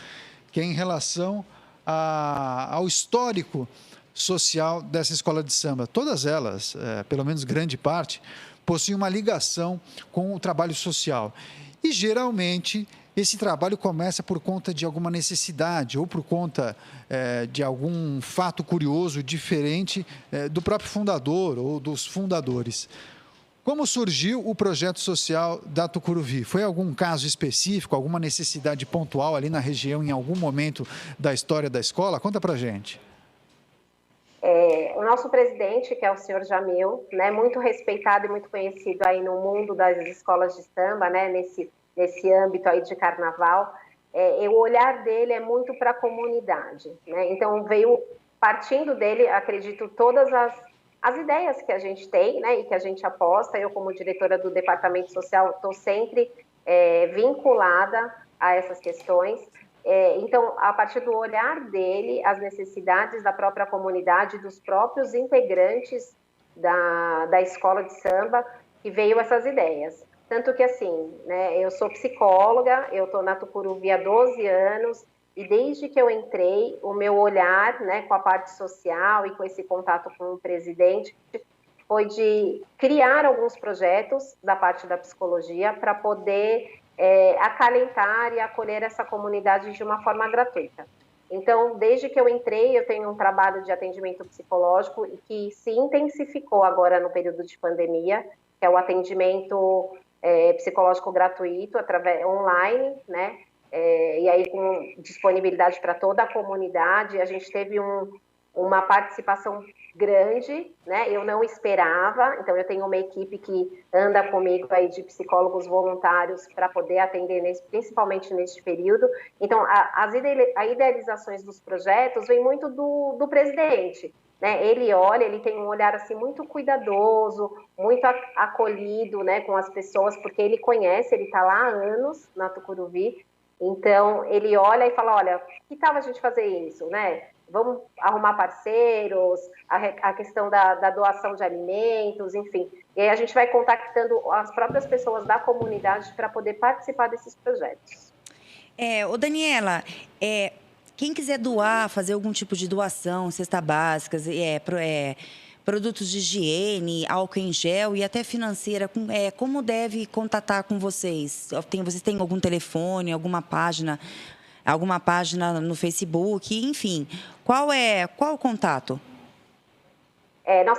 que é em relação ao histórico social dessa escola de samba. Todas elas, pelo menos grande parte, possuem uma ligação com o trabalho social. E, geralmente, Esse trabalho começa por conta de alguma necessidade ou por conta de algum fato curioso diferente do próprio fundador ou dos fundadores. Como surgiu o projeto social da Tucuruvi? Foi algum caso específico, alguma necessidade pontual ali na região, em algum momento da história da escola? Conta pra gente. O nosso presidente, que é o senhor Jamil, né, muito respeitado e muito conhecido aí no mundo das escolas de samba, né, nesse âmbito aí de carnaval, o olhar dele é muito para a comunidade, né? Então veio partindo dele, acredito, todas as ideias que a gente tem, né, e que a gente aposta. Eu, como diretora do Departamento Social, estou sempre vinculada a essas questões. Então, a partir do olhar dele, as necessidades da própria comunidade, dos próprios integrantes da escola de samba, que veio essas ideias. Tanto que, assim, né, eu sou psicóloga, eu estou na Tucuruvi há 12 anos, e desde que eu entrei, o meu olhar, né, com a parte social e com esse contato com o presidente foi de criar alguns projetos da parte da psicologia para poder acalentar e acolher essa comunidade de uma forma gratuita. Então, desde que eu entrei, eu tenho um trabalho de atendimento psicológico e que se intensificou agora no período de pandemia, que é o atendimento psicológico gratuito, através online, né? E aí com disponibilidade para toda a comunidade. A gente teve uma participação grande, né? Eu não esperava, então eu tenho uma equipe que anda comigo aí de psicólogos voluntários para poder atender principalmente neste período. Então, as idealizações dos projetos vem muito do presidente, né? Ele olha, ele tem um olhar assim muito cuidadoso, muito acolhido, né, com as pessoas, porque ele conhece, ele está lá há anos na Tucuruvi. Então, ele olha e fala, olha, que tal a gente fazer isso, né? Vamos arrumar parceiros, a questão da doação de alimentos, enfim. E aí a gente vai contactando as próprias pessoas da comunidade para poder participar desses projetos. Daniela, quem quiser doar, fazer algum tipo de doação, cesta básica, produtos de higiene, álcool em gel e até financeira, como deve contatar com vocês? Vocês têm algum telefone, alguma página no Facebook, enfim. Qual o contato? Nós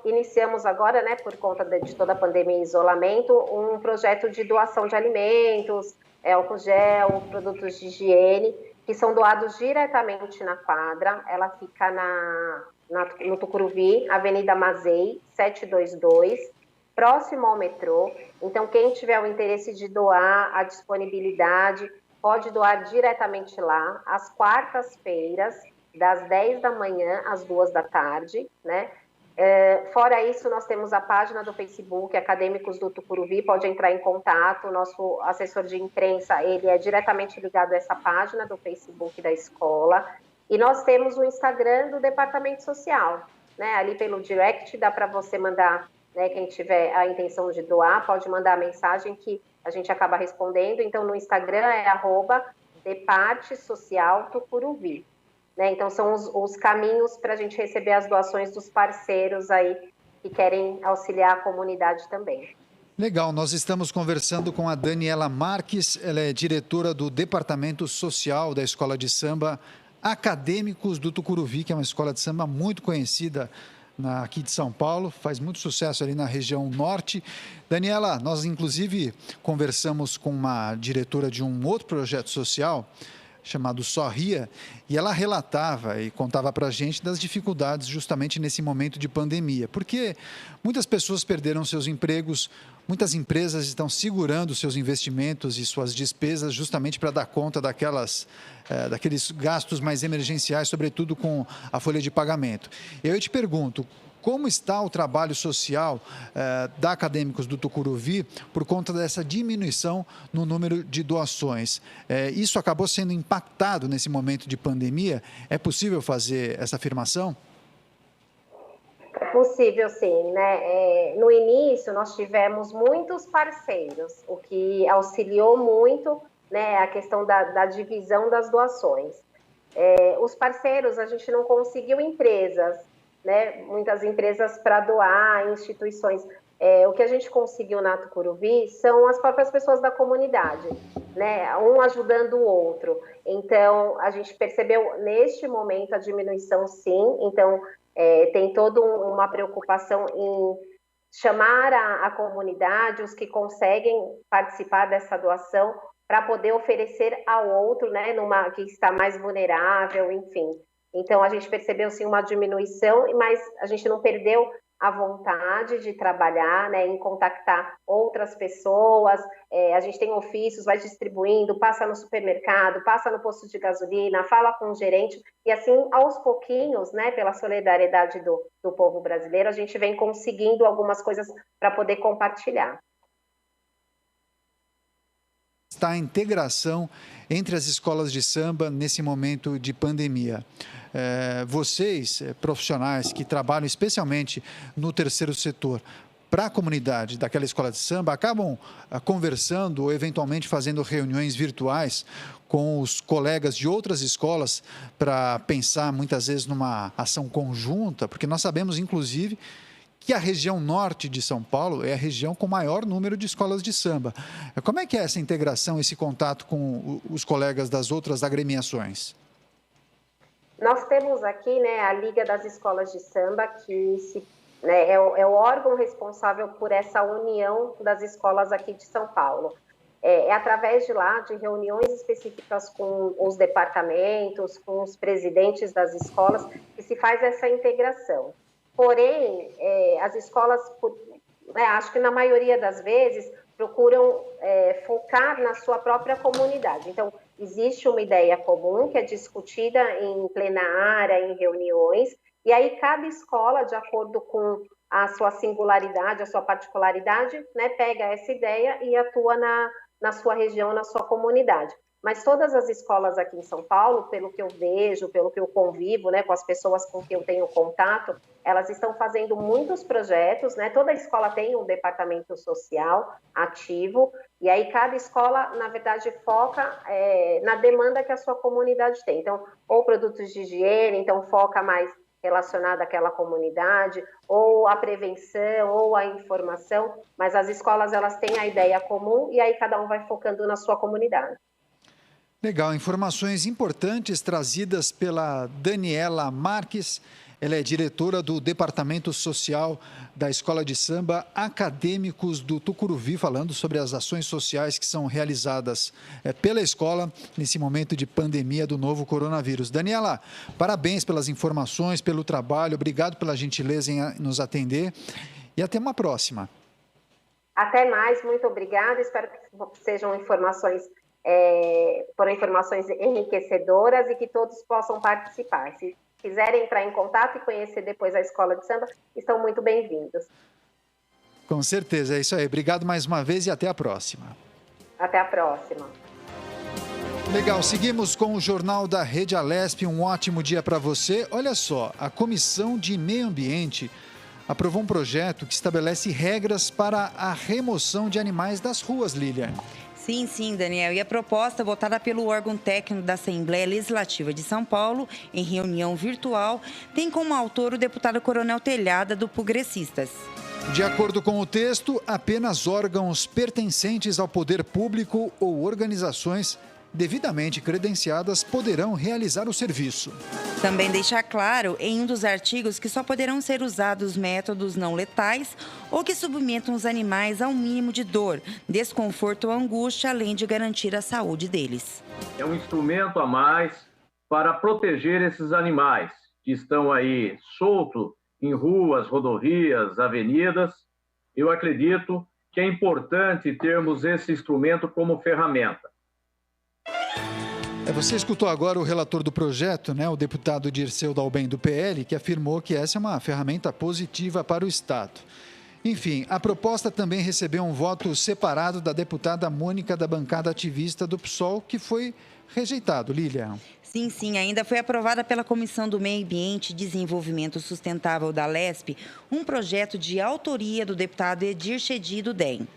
iniciamos agora, né, por conta de toda a pandemia e isolamento, um projeto de doação de alimentos, álcool gel, produtos de higiene, que são doados diretamente na quadra. Ela fica no Tucuruvi, Avenida Mazei, 722, próximo ao metrô. Então, quem tiver o interesse de doar, a disponibilidade, pode doar diretamente lá, às quartas-feiras, das 10 da manhã às 2 da tarde, né? Fora isso, nós temos a página do Facebook, Acadêmicos do Tucuruvi, pode entrar em contato. O nosso assessor de imprensa, ele é diretamente ligado a essa página do Facebook da escola. E nós temos o Instagram do Departamento Social, né? Ali pelo direct dá para você mandar, né, quem tiver a intenção de doar, pode mandar a mensagem que a gente acaba respondendo. Então, no Instagram é @departesocialtucuruvi. Né? Então, são os caminhos para a gente receber as doações dos parceiros aí que querem auxiliar a comunidade também. Legal, nós estamos conversando com a Daniela Marques, ela é diretora do Departamento Social da Escola de Samba Acadêmicos do Tucuruvi, que é uma escola de samba muito conhecida aqui de São Paulo, faz muito sucesso ali na região norte. Daniela, nós inclusive conversamos com uma diretora de um outro projeto social chamado Sorria, e ela relatava e contava para a gente das dificuldades justamente nesse momento de pandemia, porque muitas pessoas perderam seus empregos, muitas empresas estão segurando seus investimentos e suas despesas justamente para dar conta daqueles gastos mais emergenciais, sobretudo com a folha de pagamento. Eu te pergunto, como está o trabalho social da Acadêmicos do Tucuruvi por conta dessa diminuição no número de doações? Isso acabou sendo impactado nesse momento de pandemia? É possível fazer essa afirmação? É possível, sim, né? No início, nós tivemos muitos parceiros, o que auxiliou muito, né, a questão da divisão das doações. Os parceiros, a gente não conseguiu empresas, né, muitas empresas para doar, instituições, o que a gente conseguiu na Tucuruvi são as próprias pessoas da comunidade, né? Um ajudando o outro. Então, a gente percebeu neste momento a diminuição, sim. Então, tem toda uma preocupação em chamar a comunidade, os que conseguem participar dessa doação, para poder oferecer ao outro, né, que está mais vulnerável, enfim. Então, a gente percebeu, sim, uma diminuição, mas a gente não perdeu a vontade de trabalhar, né, em contactar outras pessoas. A gente tem ofícios, vai distribuindo, passa no supermercado, passa no posto de gasolina, fala com o gerente, e assim, aos pouquinhos, né, pela solidariedade do povo brasileiro, a gente vem conseguindo algumas coisas para poder compartilhar. Está a integração entre as escolas de samba nesse momento de pandemia. Vocês, profissionais que trabalham especialmente no terceiro setor, para a comunidade daquela escola de samba, acabam conversando ou eventualmente fazendo reuniões virtuais com os colegas de outras escolas para pensar muitas vezes numa ação conjunta, porque nós sabemos, inclusive, que a região norte de São Paulo é a região com maior número de escolas de samba. Como é que é essa integração, esse contato com os colegas das outras agremiações? Nós temos aqui, né, a Liga das Escolas de Samba, que né, é o órgão responsável por essa união das escolas aqui de São Paulo. É através de lá, de reuniões específicas com os departamentos, com os presidentes das escolas, que se faz essa integração. Porém, as escolas, acho que na maioria das vezes, procuram focar na sua própria comunidade. Então, existe uma ideia comum que é discutida em plenária, em reuniões, e aí cada escola, de acordo com a sua singularidade, a sua particularidade, né, pega essa ideia e atua na sua região, na sua comunidade. Mas todas as escolas aqui em São Paulo, pelo que eu vejo, pelo que eu convivo, né, com as pessoas com quem eu tenho contato, elas estão fazendo muitos projetos, né? Toda escola tem um departamento social ativo, e aí cada escola, na verdade, foca na demanda que a sua comunidade tem. Então, ou produtos de higiene, então foca mais relacionada àquela comunidade, ou a prevenção, ou a informação, mas as escolas, elas têm a ideia comum, e aí cada um vai focando na sua comunidade. Legal, informações importantes trazidas pela Daniela Marques. Ela é diretora do Departamento Social da Escola de Samba Acadêmicos do Tucuruvi, falando sobre as ações sociais que são realizadas pela escola nesse momento de pandemia do novo coronavírus. Daniela, parabéns pelas informações, pelo trabalho, obrigado pela gentileza em nos atender e até uma próxima. Até mais, muito obrigada, espero que sejam informações enriquecedoras e que todos possam participar. Se quiserem entrar em contato e conhecer depois a Escola de Samba, estão muito bem-vindos. Com certeza, é isso aí. Obrigado mais uma vez e até a próxima. Até a próxima. Legal, seguimos com o Jornal da Rede Alesp. Um ótimo dia para você. Olha só, a Comissão de Meio Ambiente aprovou um projeto que estabelece regras para a remoção de animais das ruas, Lilian. Sim, Daniel. E a proposta, votada pelo órgão técnico da Assembleia Legislativa de São Paulo, em reunião virtual, tem como autor o deputado Coronel Telhada, do Progressistas. De acordo com o texto, apenas órgãos pertencentes ao poder público ou organizações devidamente credenciadas poderão realizar o serviço. Também deixa claro em um dos artigos que só poderão ser usados métodos não letais ou que submetam os animais ao mínimo de dor, desconforto ou angústia, além de garantir a saúde deles. É um instrumento a mais para proteger esses animais que estão aí soltos em ruas, rodovias, avenidas. Eu acredito que é importante termos esse instrumento como ferramenta. Você escutou agora o relator do projeto, né, o deputado Dirceu Dalben, do PL, que afirmou que essa é uma ferramenta positiva para o Estado. Enfim, a proposta também recebeu um voto separado da deputada Mônica, da bancada ativista do PSOL, que foi rejeitado. Lilian. Sim, ainda foi aprovada pela Comissão do Meio Ambiente e Desenvolvimento Sustentável da Alesp um projeto de autoria do deputado Edir Chedi, do DEM.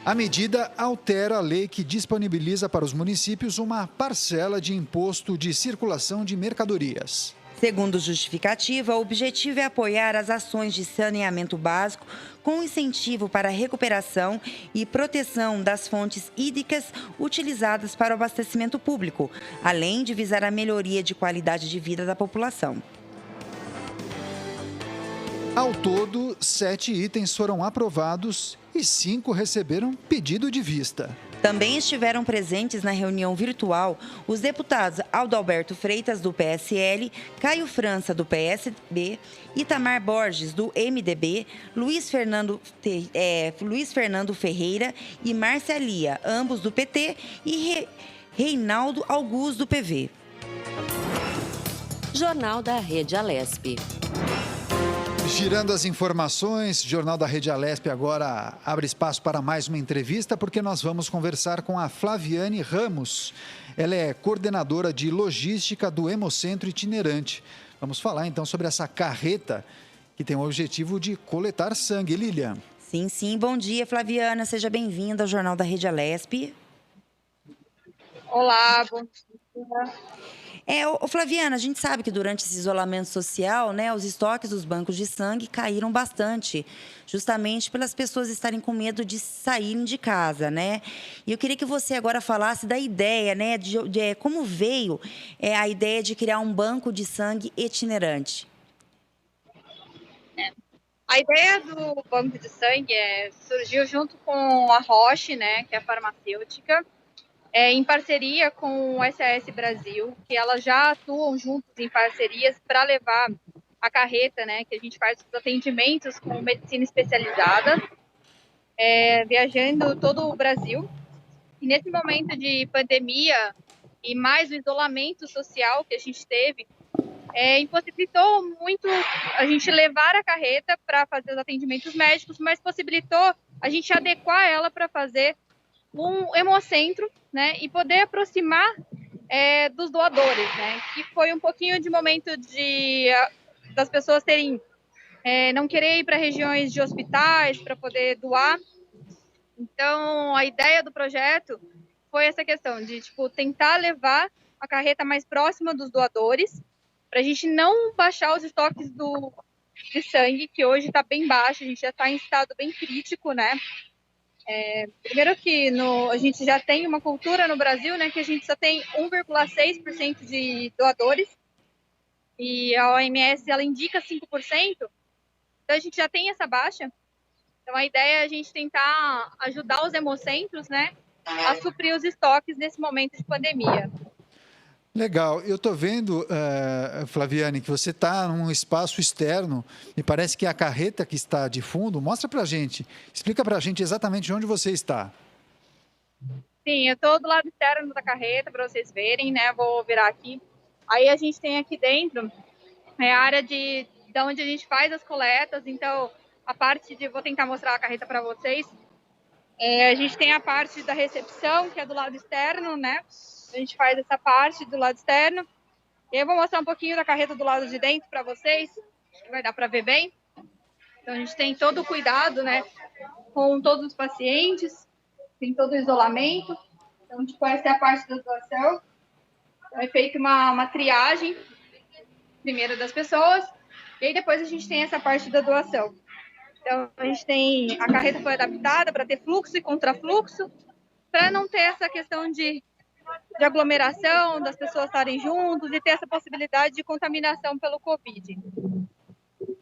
A medida altera a lei que disponibiliza para os municípios uma parcela de imposto de circulação de mercadorias. Segundo justificativa, o objetivo é apoiar as ações de saneamento básico com incentivo para a recuperação e proteção das fontes hídricas utilizadas para o abastecimento público, além de visar a melhoria de qualidade de vida da população. Ao todo, 7 itens foram aprovados e 5 receberam pedido de vista. Também estiveram presentes na reunião virtual os deputados Adalberto Freitas, do PSL, Caio França, do PSB, Itamar Borges, do MDB, Luiz Fernando Ferreira e Márcia Lia, ambos do PT, e Reinaldo Augusto, do PV. Jornal da Rede Alesp. Girando as informações, Jornal da Rede Alesp agora abre espaço para mais uma entrevista, porque nós vamos conversar com a Flaviane Ramos. Ela é coordenadora de logística do Hemocentro Itinerante. Vamos falar então sobre essa carreta que tem o objetivo de coletar sangue. Lilian. Sim. Bom dia, Flaviana. Seja bem-vinda ao Jornal da Rede Alesp. Olá, bom dia. Flaviana, a gente sabe que durante esse isolamento social, né, os estoques dos bancos de sangue caíram bastante, justamente pelas pessoas estarem com medo de saírem de casa, né? E eu queria que você agora falasse da ideia, né, de como veio a ideia de criar um banco de sangue itinerante. A ideia do banco de sangue surgiu junto com a Roche, né, que é a farmacêutica, em parceria com o SAS Brasil, que elas já atuam juntos em parcerias para levar a carreta, né, que a gente faz os atendimentos com medicina especializada, viajando todo o Brasil. E nesse momento de pandemia e mais o isolamento social que a gente teve, impossibilitou muito a gente levar a carreta para fazer os atendimentos médicos, mas possibilitou a gente adequar ela para fazer um hemocentro, né, e poder aproximar dos doadores, né, que foi um pouquinho de momento das pessoas não querer ir para regiões de hospitais para poder doar. Então, a ideia do projeto foi essa questão de tentar levar a carreta mais próxima dos doadores, para a gente não baixar os estoques de sangue, que hoje está bem baixo, a gente já está em estado bem crítico, né? Primeiro que a gente já tem uma cultura no Brasil, né, que a gente só tem 1,6% de doadores, e a OMS ela indica 5%, então a gente já tem essa baixa. Então a ideia é a gente tentar ajudar os hemocentros, né, a suprir os estoques nesse momento de pandemia. Legal. Eu estou vendo, Flaviane, que você está num espaço externo. Me parece que a carreta que está de fundo, mostra para a gente, explica para a gente exatamente onde você está. Sim, eu estou do lado externo da carreta, para vocês verem, né? Vou virar aqui. Aí a gente tem aqui dentro a área de onde a gente faz as coletas. Então, vou tentar mostrar a carreta para vocês. A gente tem a parte da recepção, que é do lado externo, né? A gente faz essa parte do lado externo. E eu vou mostrar um pouquinho da carreta do lado de dentro para vocês. Acho que vai dar para ver bem. Então, a gente tem todo o cuidado, né, com todos os pacientes. Tem todo o isolamento. Então, essa é a parte da doação. Então, é feita uma triagem, primeiro das pessoas. E aí, depois, a gente tem essa parte da doação. Então, a carreta foi adaptada para ter fluxo e contrafluxo, para não ter essa questão de aglomeração, das pessoas estarem juntos e ter essa possibilidade de contaminação pelo Covid.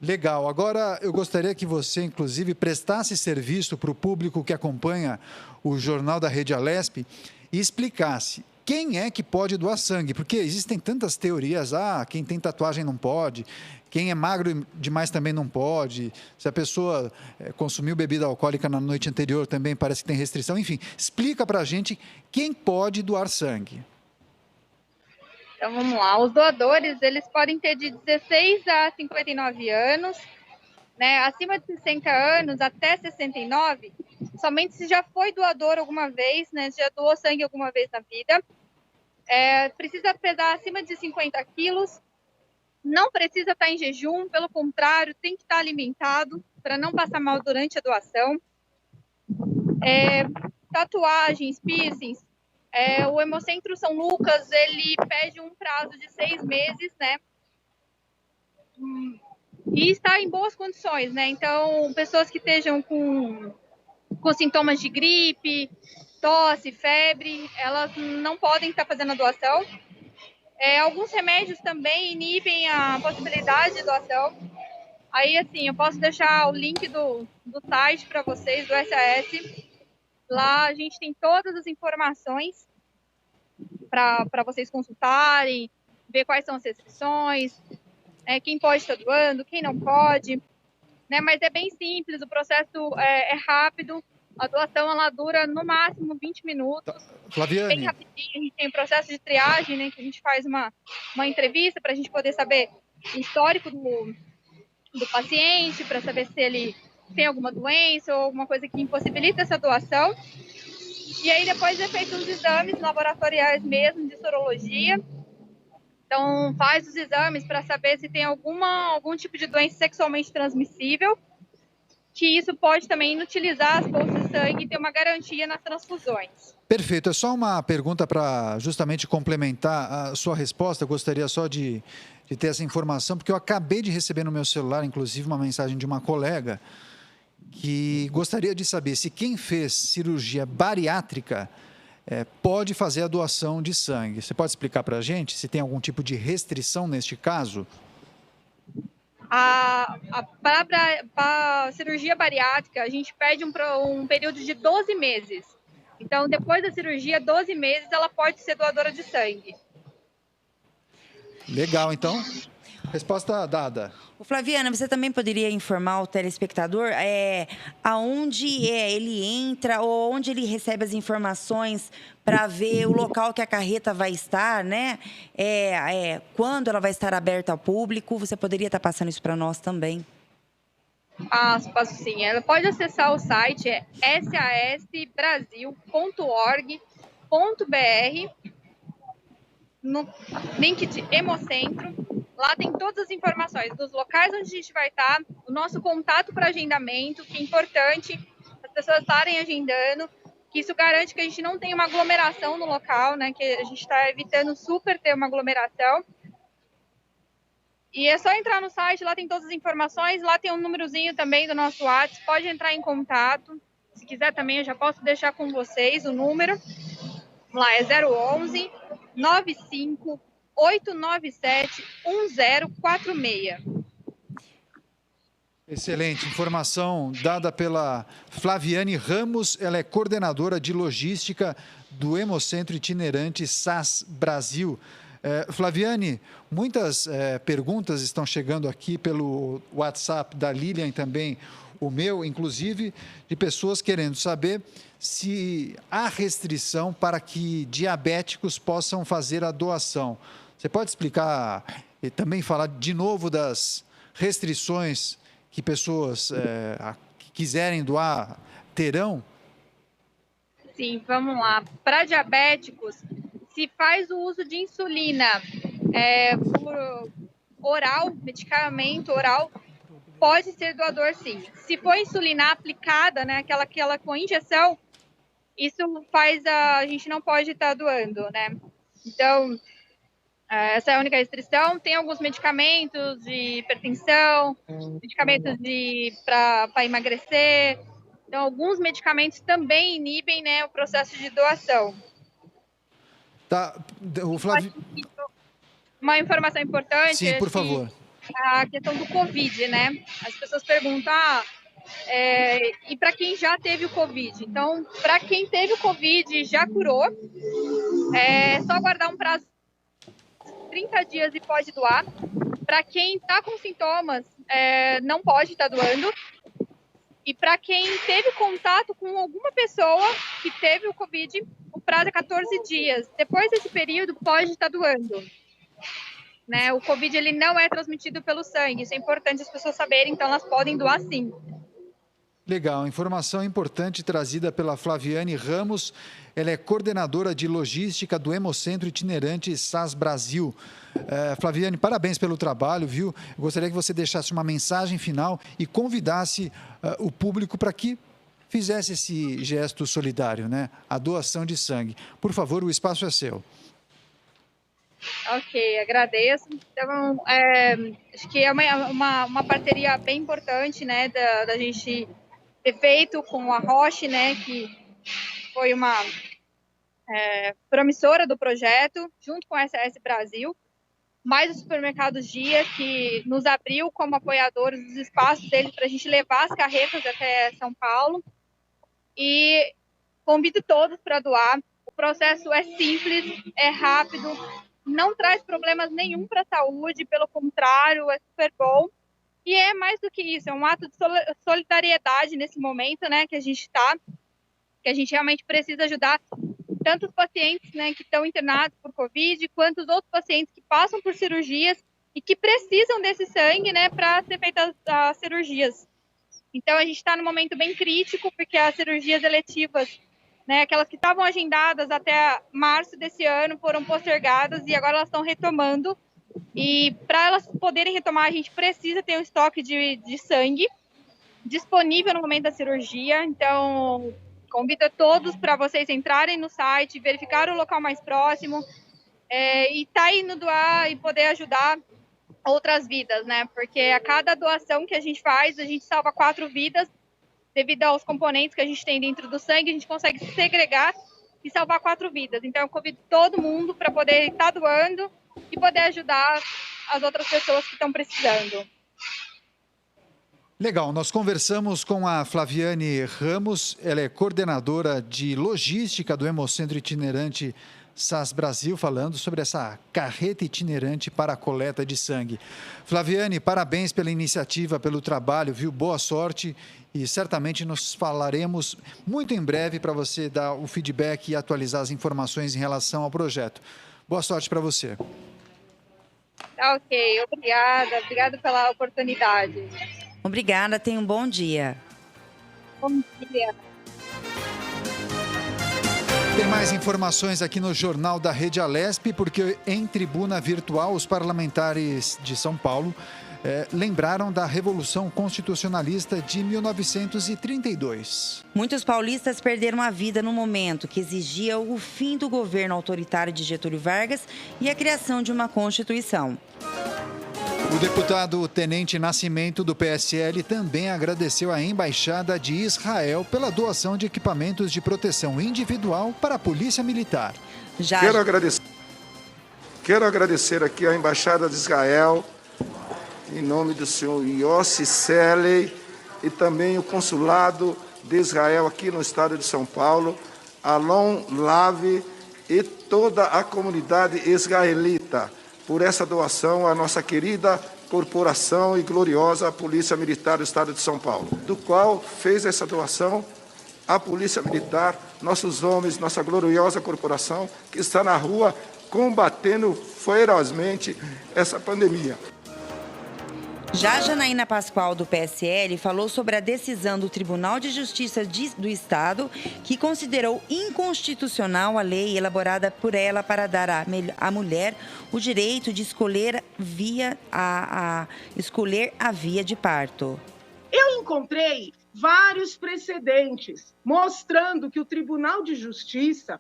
Legal. Agora, eu gostaria que você, inclusive, prestasse serviço para o público que acompanha o Jornal da Rede Alesp e explicasse quem é que pode doar sangue, porque existem tantas teorias, quem tem tatuagem não pode, quem é magro demais também não pode, se a pessoa consumiu bebida alcoólica na noite anterior também parece que tem restrição, enfim, explica para a gente quem pode doar sangue. Então, vamos lá, os doadores, eles podem ter de 16 a 59 anos, né, acima de 60 anos até 69, somente se já foi doador alguma vez, né, se já doou sangue alguma vez na vida, precisa pesar acima de 50 quilos, não precisa estar em jejum, pelo contrário, tem que estar alimentado para não passar mal durante a doação. Tatuagens, piercings, o Hemocentro São Lucas, ele pede um prazo de 6 meses, né, e estar em boas condições, né? Então, pessoas que estejam com sintomas de gripe, tosse, febre, elas não podem estar fazendo a doação. Alguns remédios também inibem a possibilidade de doação. Aí, assim, eu posso deixar o link do site para vocês, do SAS. Lá a gente tem todas as informações para vocês consultarem, ver quais são as restrições, quem pode estar doando, quem não pode, né? Mas é bem simples, o processo é rápido, a doação ela dura no máximo 20 minutos. Flaviane. Bem rapidinho, a gente tem um processo de triagem, né? Que a gente faz uma entrevista para a gente poder saber o histórico do paciente, para saber se ele tem alguma doença ou alguma coisa que impossibilita essa doação. E aí depois é feito os exames laboratoriais mesmo de sorologia. Então faz os exames para saber se tem algum tipo de doença sexualmente transmissível, que isso pode também inutilizar as bolsas de sangue e ter uma garantia nas transfusões. Perfeito. É só uma pergunta para justamente complementar a sua resposta. Eu gostaria só de ter essa informação, porque eu acabei de receber no meu celular, inclusive, uma mensagem de uma colega que gostaria de saber se quem fez cirurgia bariátrica pode fazer a doação de sangue. Você pode explicar para a gente se tem algum tipo de restrição neste caso? Para a cirurgia bariátrica, a gente pede um período de 12 meses. Então, depois da cirurgia, 12 meses, ela pode ser doadora de sangue. Legal, então. Resposta dada. Flaviana, você também poderia informar o telespectador aonde ele entra ou onde ele recebe as informações para ver o local que a carreta vai estar, né? Quando ela vai estar aberta ao público. Você poderia estar passando isso para nós também. Passo sim. Ela pode acessar o site, sasbrasil.org.br, no link de Hemocentro. Lá tem todas as informações dos locais onde a gente vai estar, o nosso contato para agendamento, que é importante as pessoas estarem agendando, que isso garante que a gente não tenha uma aglomeração no local, né? Que a gente está evitando super ter uma aglomeração. E é só entrar no site, lá tem todas as informações, lá tem um númerozinho também do nosso WhatsApp, pode entrar em contato. Se quiser também, eu já posso deixar com vocês o número. Lá é 011 95 897 1046. Excelente. Informação dada pela Flaviane Ramos. Ela é coordenadora de logística do Hemocentro Itinerante SAS Brasil. Flaviane, muitas perguntas estão chegando aqui pelo WhatsApp da Lilian e também o meu, inclusive, de pessoas querendo saber se há restrição para que diabéticos possam fazer a doação. Você pode explicar e também falar de novo das restrições que pessoas que quiserem doar terão? Sim, vamos lá. Para diabéticos, se faz o uso de insulina por oral, medicamento oral, pode ser doador sim. Se for insulina aplicada, né, aquela com injeção, isso faz a gente não pode estar doando, né? Então, essa é a única restrição. Tem alguns medicamentos de hipertensão, medicamentos para emagrecer. Então, alguns medicamentos também inibem, né, o processo de doação. Tá, o Flávio... Uma informação importante. Sim, por favor. A questão do Covid, né? As pessoas perguntam, e para quem já teve o Covid? Então, para quem teve o Covid e já curou, é só aguardar um prazo de 30 dias e pode doar. Para quem está com sintomas, não pode estar doando. E para quem teve contato com alguma pessoa que teve o Covid, o prazo é 14 dias. Depois desse período, pode estar doando. Né? O Covid ele não é transmitido pelo sangue. Isso é importante as pessoas saberem, então elas podem doar sim. Legal, informação importante trazida pela Flaviane Ramos. Ela é coordenadora de logística do Hemocentro Itinerante SAS Brasil. Flaviane, parabéns pelo trabalho, viu? Eu gostaria que você deixasse uma mensagem final e convidasse o público para que fizesse esse gesto solidário, né? A doação de sangue. Por favor, o espaço é seu. Ok, agradeço. Então, acho que é uma parceria bem importante, né, da gente ter feito com a Roche, né, que foi uma promissora do projeto, junto com a SS Brasil, mais o Supermercado Dia, que nos abriu como apoiadores os espaços deles para a gente levar as carretas até São Paulo. E convido todos para doar. O processo é simples, é rápido, não traz problemas nenhum para a saúde, pelo contrário, é super bom. E é mais do que isso, é um ato de solidariedade nesse momento, né, que a gente está, que a gente realmente precisa ajudar tanto os pacientes, né, que estão internados por Covid, quanto os outros pacientes que passam por cirurgias e que precisam desse sangue, né, para ser feitas as cirurgias. Então, a gente está num momento bem crítico, porque as cirurgias eletivas, né, aquelas que estavam agendadas até março desse ano, foram postergadas e agora elas estão retomando. E para elas poderem retomar, a gente precisa ter um estoque de sangue disponível no momento da cirurgia. Então, convido a todos para vocês entrarem no site, verificar o local mais próximo e tá indo doar e poder ajudar outras vidas, né? Porque a cada doação que a gente faz, a gente salva 4 vidas. Devido aos componentes que a gente tem dentro do sangue, a gente consegue segregar e salvar 4 vidas. Então, eu convido todo mundo para poder estar doando e poder ajudar as outras pessoas que estão precisando. Legal, nós conversamos com a Flaviane Ramos, ela é coordenadora de logística do Hemocentro Itinerante SAS Brasil, falando sobre essa carreta itinerante para a coleta de sangue. Flaviane, parabéns pela iniciativa, pelo trabalho, viu? Boa sorte e certamente nos falaremos muito em breve para você dar o feedback e atualizar as informações em relação ao projeto. Boa sorte para você. Ok, obrigada pela oportunidade. Obrigada, tenha um bom dia. Bom dia. Tem mais informações aqui no Jornal da Rede Alesp, porque em tribuna virtual os parlamentares de São Paulo lembraram da Revolução Constitucionalista de 1932. Muitos paulistas perderam a vida no momento que exigia o fim do governo autoritário de Getúlio Vargas e a criação de uma Constituição. O deputado Tenente Nascimento, do PSL, também agradeceu à Embaixada de Israel pela doação de equipamentos de proteção individual para a Polícia Militar. Quero agradecer aqui à Embaixada de Israel, em nome do senhor Yossi Seley, e também o Consulado de Israel aqui no estado de São Paulo, Alon Lave e toda a comunidade israelita, por essa doação à nossa querida corporação e gloriosa Polícia Militar do Estado de São Paulo, do qual fez essa doação a Polícia Militar, nossos homens, nossa gloriosa corporação, que está na rua combatendo ferozmente essa pandemia. Já Janaína Pascoal, do PSL, falou sobre a decisão do Tribunal de Justiça do Estado, que considerou inconstitucional a lei elaborada por ela para dar à mulher o direito de escolher escolher a via de parto. Eu encontrei vários precedentes mostrando que o Tribunal de Justiça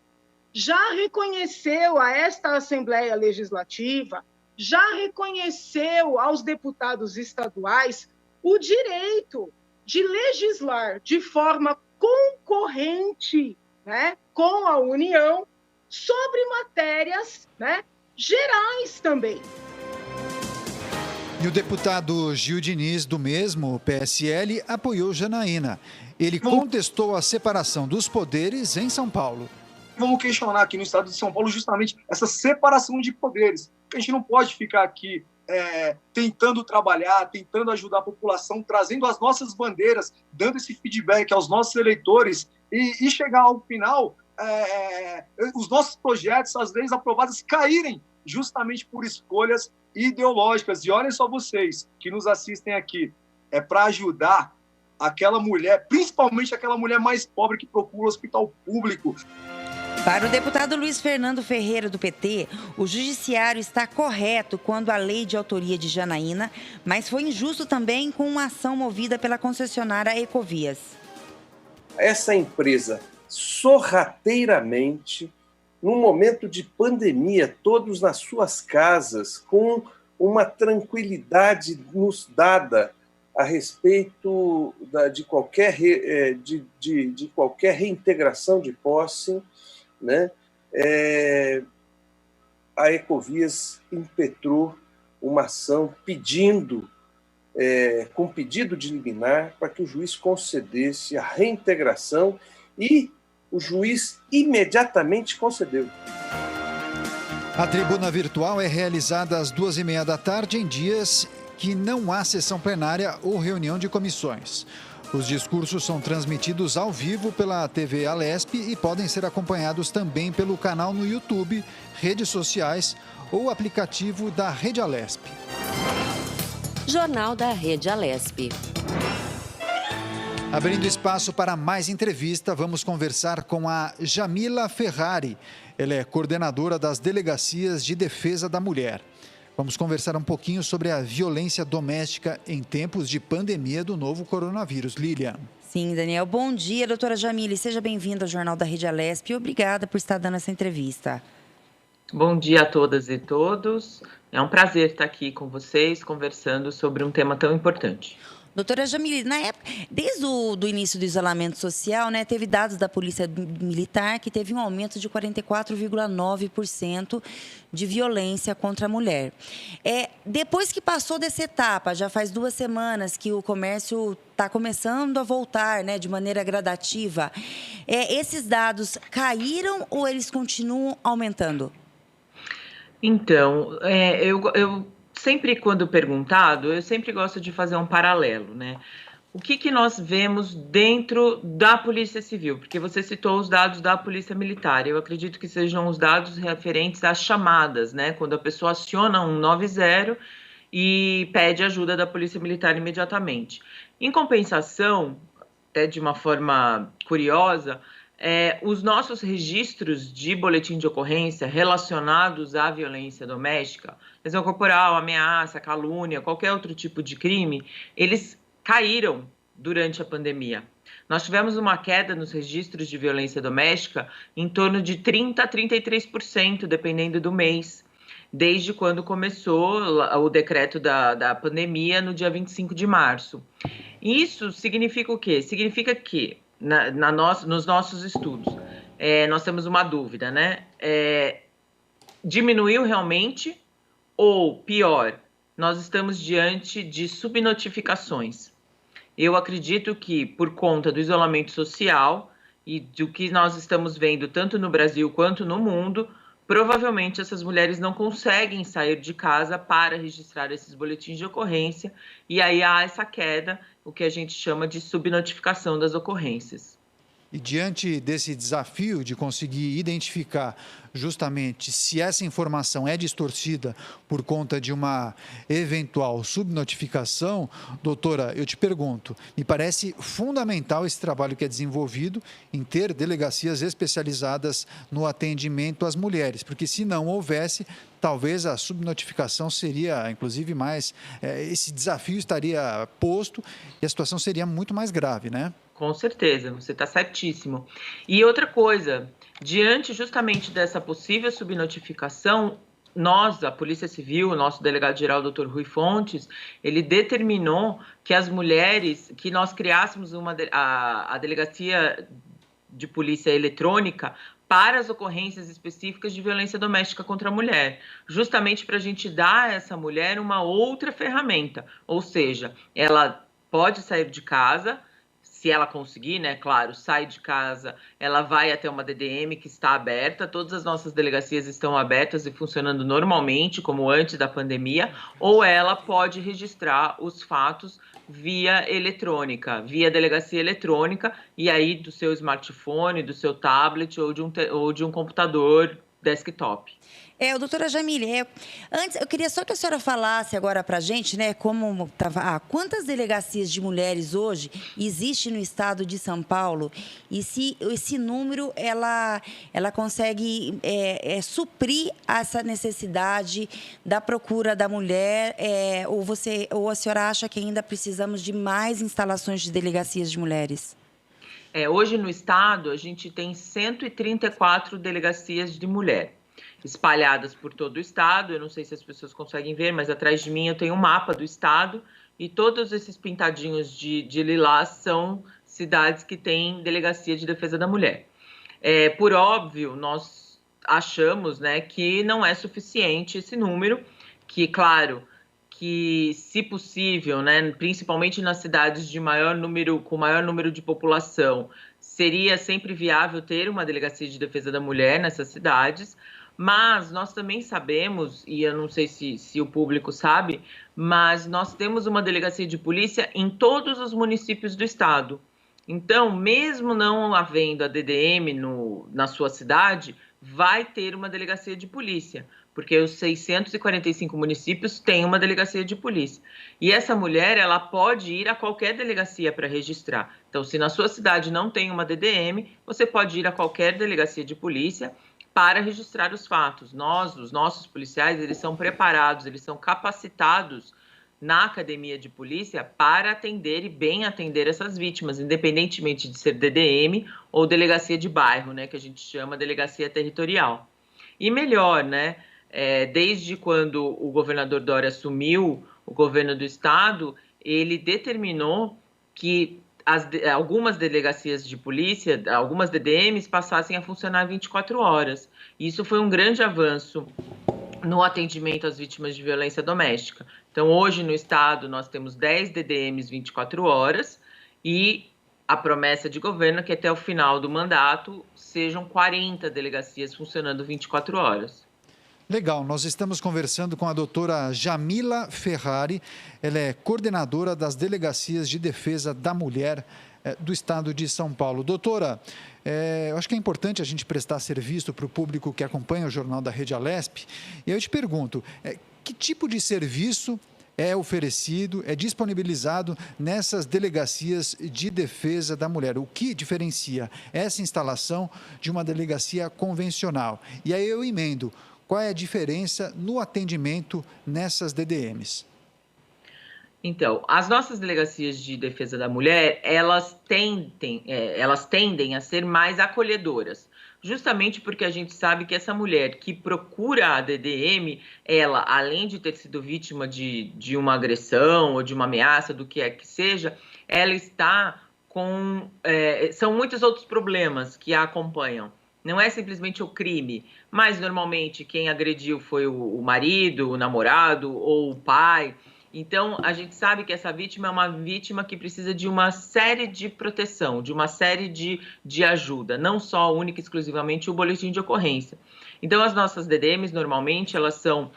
já reconheceu a esta Assembleia Legislativa, já reconheceu aos deputados estaduais o direito de legislar de forma concorrente, né, com a União sobre matérias, né, gerais também. E o deputado Gil Diniz, do mesmo PSL, apoiou Janaína. Ele contestou a separação dos poderes em São Paulo. Vamos questionar aqui no estado de São Paulo justamente essa separação de poderes. A gente não pode ficar aqui tentando trabalhar, tentando ajudar a população, trazendo as nossas bandeiras, dando esse feedback aos nossos eleitores e chegar ao final, os nossos projetos, as leis aprovadas caírem justamente por escolhas ideológicas. E olhem só vocês que nos assistem aqui, é para ajudar aquela mulher, principalmente aquela mulher mais pobre que procura o hospital público. Para o deputado Luiz Fernando Ferreira, do PT, o judiciário está correto quando a lei de autoria de Janaína, mas foi injusto também com uma ação movida pela concessionária Ecovias. Essa empresa sorrateiramente num momento de pandemia, todos nas suas casas, com uma tranquilidade nos dada a respeito de qualquer reintegração de posse, né? A Ecovias impetrou uma ação com pedido de liminar para que o juiz concedesse a reintegração e o juiz imediatamente concedeu. A tribuna virtual é realizada às 14h30 em dias que não há sessão plenária ou reunião de comissões. Os discursos são transmitidos ao vivo pela TV Alesp e podem ser acompanhados também pelo canal no YouTube, redes sociais ou aplicativo da Rede Alesp. Jornal da Rede Alesp. Abrindo espaço para mais entrevista, vamos conversar com a Jamila Ferrari. Ela é coordenadora das Delegacias de Defesa da Mulher. Vamos conversar um pouquinho sobre a violência doméstica em tempos de pandemia do novo coronavírus. Lilian. Sim, Daniel. Bom dia, doutora Jamile. Seja bem-vinda ao Jornal da Rede Alesp e obrigada por estar dando essa entrevista. Bom dia a todas e todos. É um prazer estar aqui com vocês, conversando sobre um tema tão importante. Doutora Jamile, na época, desde o início do isolamento social, né, teve dados da Polícia Militar que teve um aumento de 44,9% de violência contra a mulher. Depois que passou dessa etapa, já faz 2 semanas que o comércio está começando a voltar, né, de maneira gradativa, esses dados caíram ou eles continuam aumentando? Então, eu sempre, quando perguntado, eu sempre gosto de fazer um paralelo, né? O que nós vemos dentro da Polícia Civil? Porque você citou os dados da Polícia Militar. Eu acredito que sejam os dados referentes às chamadas, né? Quando a pessoa aciona 190 e pede ajuda da Polícia Militar imediatamente. Em compensação, até de uma forma curiosa, os nossos registros de boletim de ocorrência relacionados à violência doméstica, lesão corporal, ameaça, calúnia, qualquer outro tipo de crime, eles caíram durante a pandemia. Nós tivemos uma queda nos registros de violência doméstica em torno de 30% a 33%, dependendo do mês, desde quando começou o decreto da pandemia no dia 25 de março. Isso significa o quê? Significa que nos nossos estudos, nós temos uma dúvida, né? Diminuiu realmente ou, pior, nós estamos diante de subnotificações? Eu acredito que, por conta do isolamento social e do que nós estamos vendo tanto no Brasil quanto no mundo, provavelmente essas mulheres não conseguem sair de casa para registrar esses boletins de ocorrência e aí há essa queda, o que a gente chama de subnotificação das ocorrências. E diante desse desafio de conseguir identificar justamente se essa informação é distorcida por conta de uma eventual subnotificação, doutora, eu te pergunto, me parece fundamental esse trabalho que é desenvolvido em ter delegacias especializadas no atendimento às mulheres, porque se não houvesse, talvez a subnotificação seria, inclusive, mais... esse desafio estaria posto e a situação seria muito mais grave, né? Com certeza, você está certíssimo. E outra coisa, diante justamente dessa possível subnotificação, nós, a Polícia Civil, o nosso delegado-geral, Dr. Rui Fontes, ele determinou que as mulheres, que nós criássemos a delegacia de polícia eletrônica para as ocorrências específicas de violência doméstica contra a mulher, justamente para a gente dar a essa mulher uma outra ferramenta, ou seja, ela pode sair de casa, se ela conseguir, né, claro, sai de casa, ela vai até uma DDM que está aberta, todas as nossas delegacias estão abertas e funcionando normalmente, como antes da pandemia, ou ela pode registrar os fatos via eletrônica, via delegacia eletrônica, e aí do seu smartphone, do seu tablet ou de um computador desktop. Doutora Jamile, antes eu queria só que a senhora falasse agora para a gente, né, como quantas delegacias de mulheres hoje existe no estado de São Paulo e se esse número ela consegue suprir essa necessidade da procura da mulher, ou a senhora acha que ainda precisamos de mais instalações de delegacias de mulheres? Hoje no estado a gente tem 134 delegacias de mulher espalhadas por todo o estado. Eu não sei se as pessoas conseguem ver, mas atrás de mim eu tenho um mapa do estado e todos esses pintadinhos de lilás são cidades que têm delegacia de defesa da mulher. Por óbvio, nós achamos, né, que não é suficiente esse número, que, claro, que se possível, né, principalmente nas cidades com maior número de população, seria sempre viável ter uma delegacia de defesa da mulher nessas cidades, mas nós também sabemos, e eu não sei se o público sabe, mas nós temos uma delegacia de polícia em todos os municípios do estado. Então, mesmo não havendo a DDM na sua cidade, vai ter uma delegacia de polícia, porque os 645 municípios têm uma delegacia de polícia. E essa mulher, ela pode ir a qualquer delegacia para registrar. Então, se na sua cidade não tem uma DDM, você pode ir a qualquer delegacia de polícia para registrar os fatos. Os nossos policiais, eles são preparados, eles são capacitados na academia de polícia para atender e bem atender essas vítimas, independentemente de ser DDM ou delegacia de bairro, né, que a gente chama delegacia territorial. E melhor, né, desde quando o governador Dória assumiu o governo do estado, ele determinou que algumas delegacias de polícia, algumas DDMs, passassem a funcionar 24 horas. Isso foi um grande avanço no atendimento às vítimas de violência doméstica. Então, hoje no estado, nós temos 10 DDMs 24 horas e a promessa de governo é que até o final do mandato sejam 40 delegacias funcionando 24 horas. Legal, nós estamos conversando com a doutora Jamila Ferrari, ela é coordenadora das Delegacias de Defesa da Mulher do Estado de São Paulo. Doutora, eu acho que é importante a gente prestar serviço para o público que acompanha o Jornal da Rede Alesp, e eu te pergunto, que tipo de serviço é oferecido, é disponibilizado nessas delegacias de defesa da mulher? O que diferencia essa instalação de uma delegacia convencional? E aí eu emendo, qual é a diferença no atendimento nessas DDMs? Então, as nossas delegacias de defesa da mulher, elas tendem a ser mais acolhedoras, justamente porque a gente sabe que essa mulher que procura a DDM, ela, além de ter sido vítima de uma agressão ou de uma ameaça, do que é que seja, ela está com... são muitos outros problemas que a acompanham. Não é simplesmente o crime, mas normalmente quem agrediu foi o marido, o namorado ou o pai. Então, a gente sabe que essa vítima é uma vítima que precisa de uma série de proteção, de uma série de ajuda, não só única e exclusivamente o boletim de ocorrência. Então, as nossas DDMs, normalmente, elas são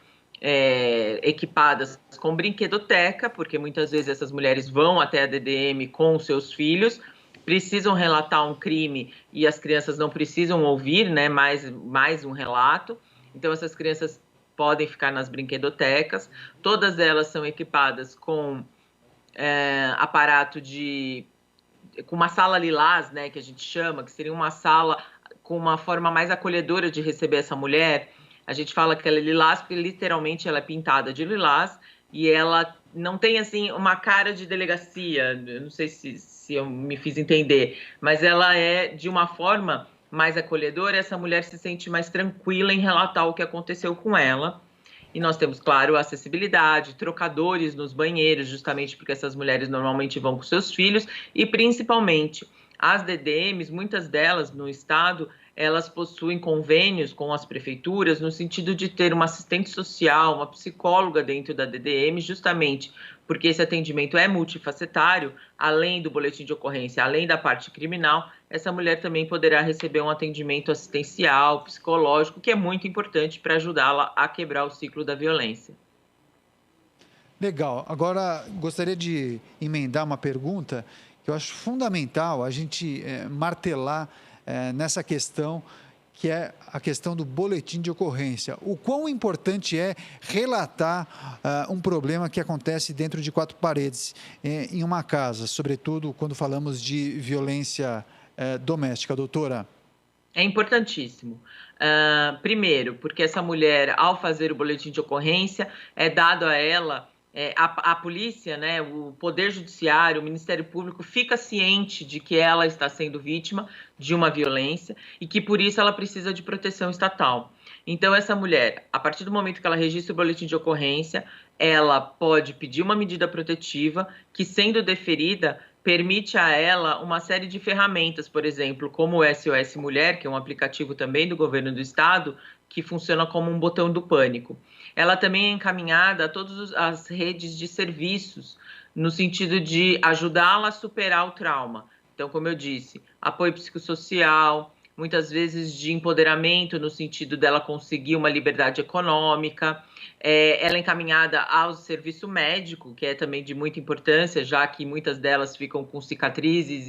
equipadas com brinquedoteca, porque muitas vezes essas mulheres vão até a DDM com os seus filhos, precisam relatar um crime e as crianças não precisam ouvir, né, mais um relato. Então, essas crianças podem ficar nas brinquedotecas. Todas elas são equipadas com aparato com uma sala lilás, né, que a gente chama, que seria uma sala com uma forma mais acolhedora de receber essa mulher. A gente fala que ela é lilás porque literalmente ela é pintada de lilás e ela não tem, assim, uma cara de delegacia. Eu não sei se eu me fiz entender, mas ela é de uma forma mais acolhedora, essa mulher se sente mais tranquila em relatar o que aconteceu com ela. E nós temos, claro, acessibilidade, trocadores nos banheiros, justamente porque essas mulheres normalmente vão com seus filhos, e principalmente as DDMs, muitas delas no estado, elas possuem convênios com as prefeituras no sentido de ter uma assistente social, uma psicóloga dentro da DDM, justamente porque esse atendimento é multifacetário, além do boletim de ocorrência, além da parte criminal, essa mulher também poderá receber um atendimento assistencial, psicológico, que é muito importante para ajudá-la a quebrar o ciclo da violência. Legal. Agora, gostaria de emendar uma pergunta que eu acho fundamental a gente martelar nessa questão, que é a questão do boletim de ocorrência. O quão importante é relatar um problema que acontece dentro de quatro paredes em uma casa, sobretudo quando falamos de violência doméstica, doutora? É importantíssimo. Primeiro, porque essa mulher, ao fazer o boletim de ocorrência, é dado a ela a polícia, né, o Poder Judiciário, o Ministério Público fica ciente de que ela está sendo vítima de uma violência e que, por isso, ela precisa de proteção estatal. Então, essa mulher, a partir do momento que ela registra o boletim de ocorrência, ela pode pedir uma medida protetiva que, sendo deferida, permite a ela uma série de ferramentas, por exemplo, como o SOS Mulher, que é um aplicativo também do governo do estado, que funciona como um botão do pânico. Ela também é encaminhada a todas as redes de serviços, no sentido de ajudá-la a superar o trauma. Então, como eu disse, apoio psicossocial, muitas vezes de empoderamento, no sentido dela conseguir uma liberdade econômica. Ela é encaminhada ao serviço médico, que é também de muita importância, já que muitas delas ficam com cicatrizes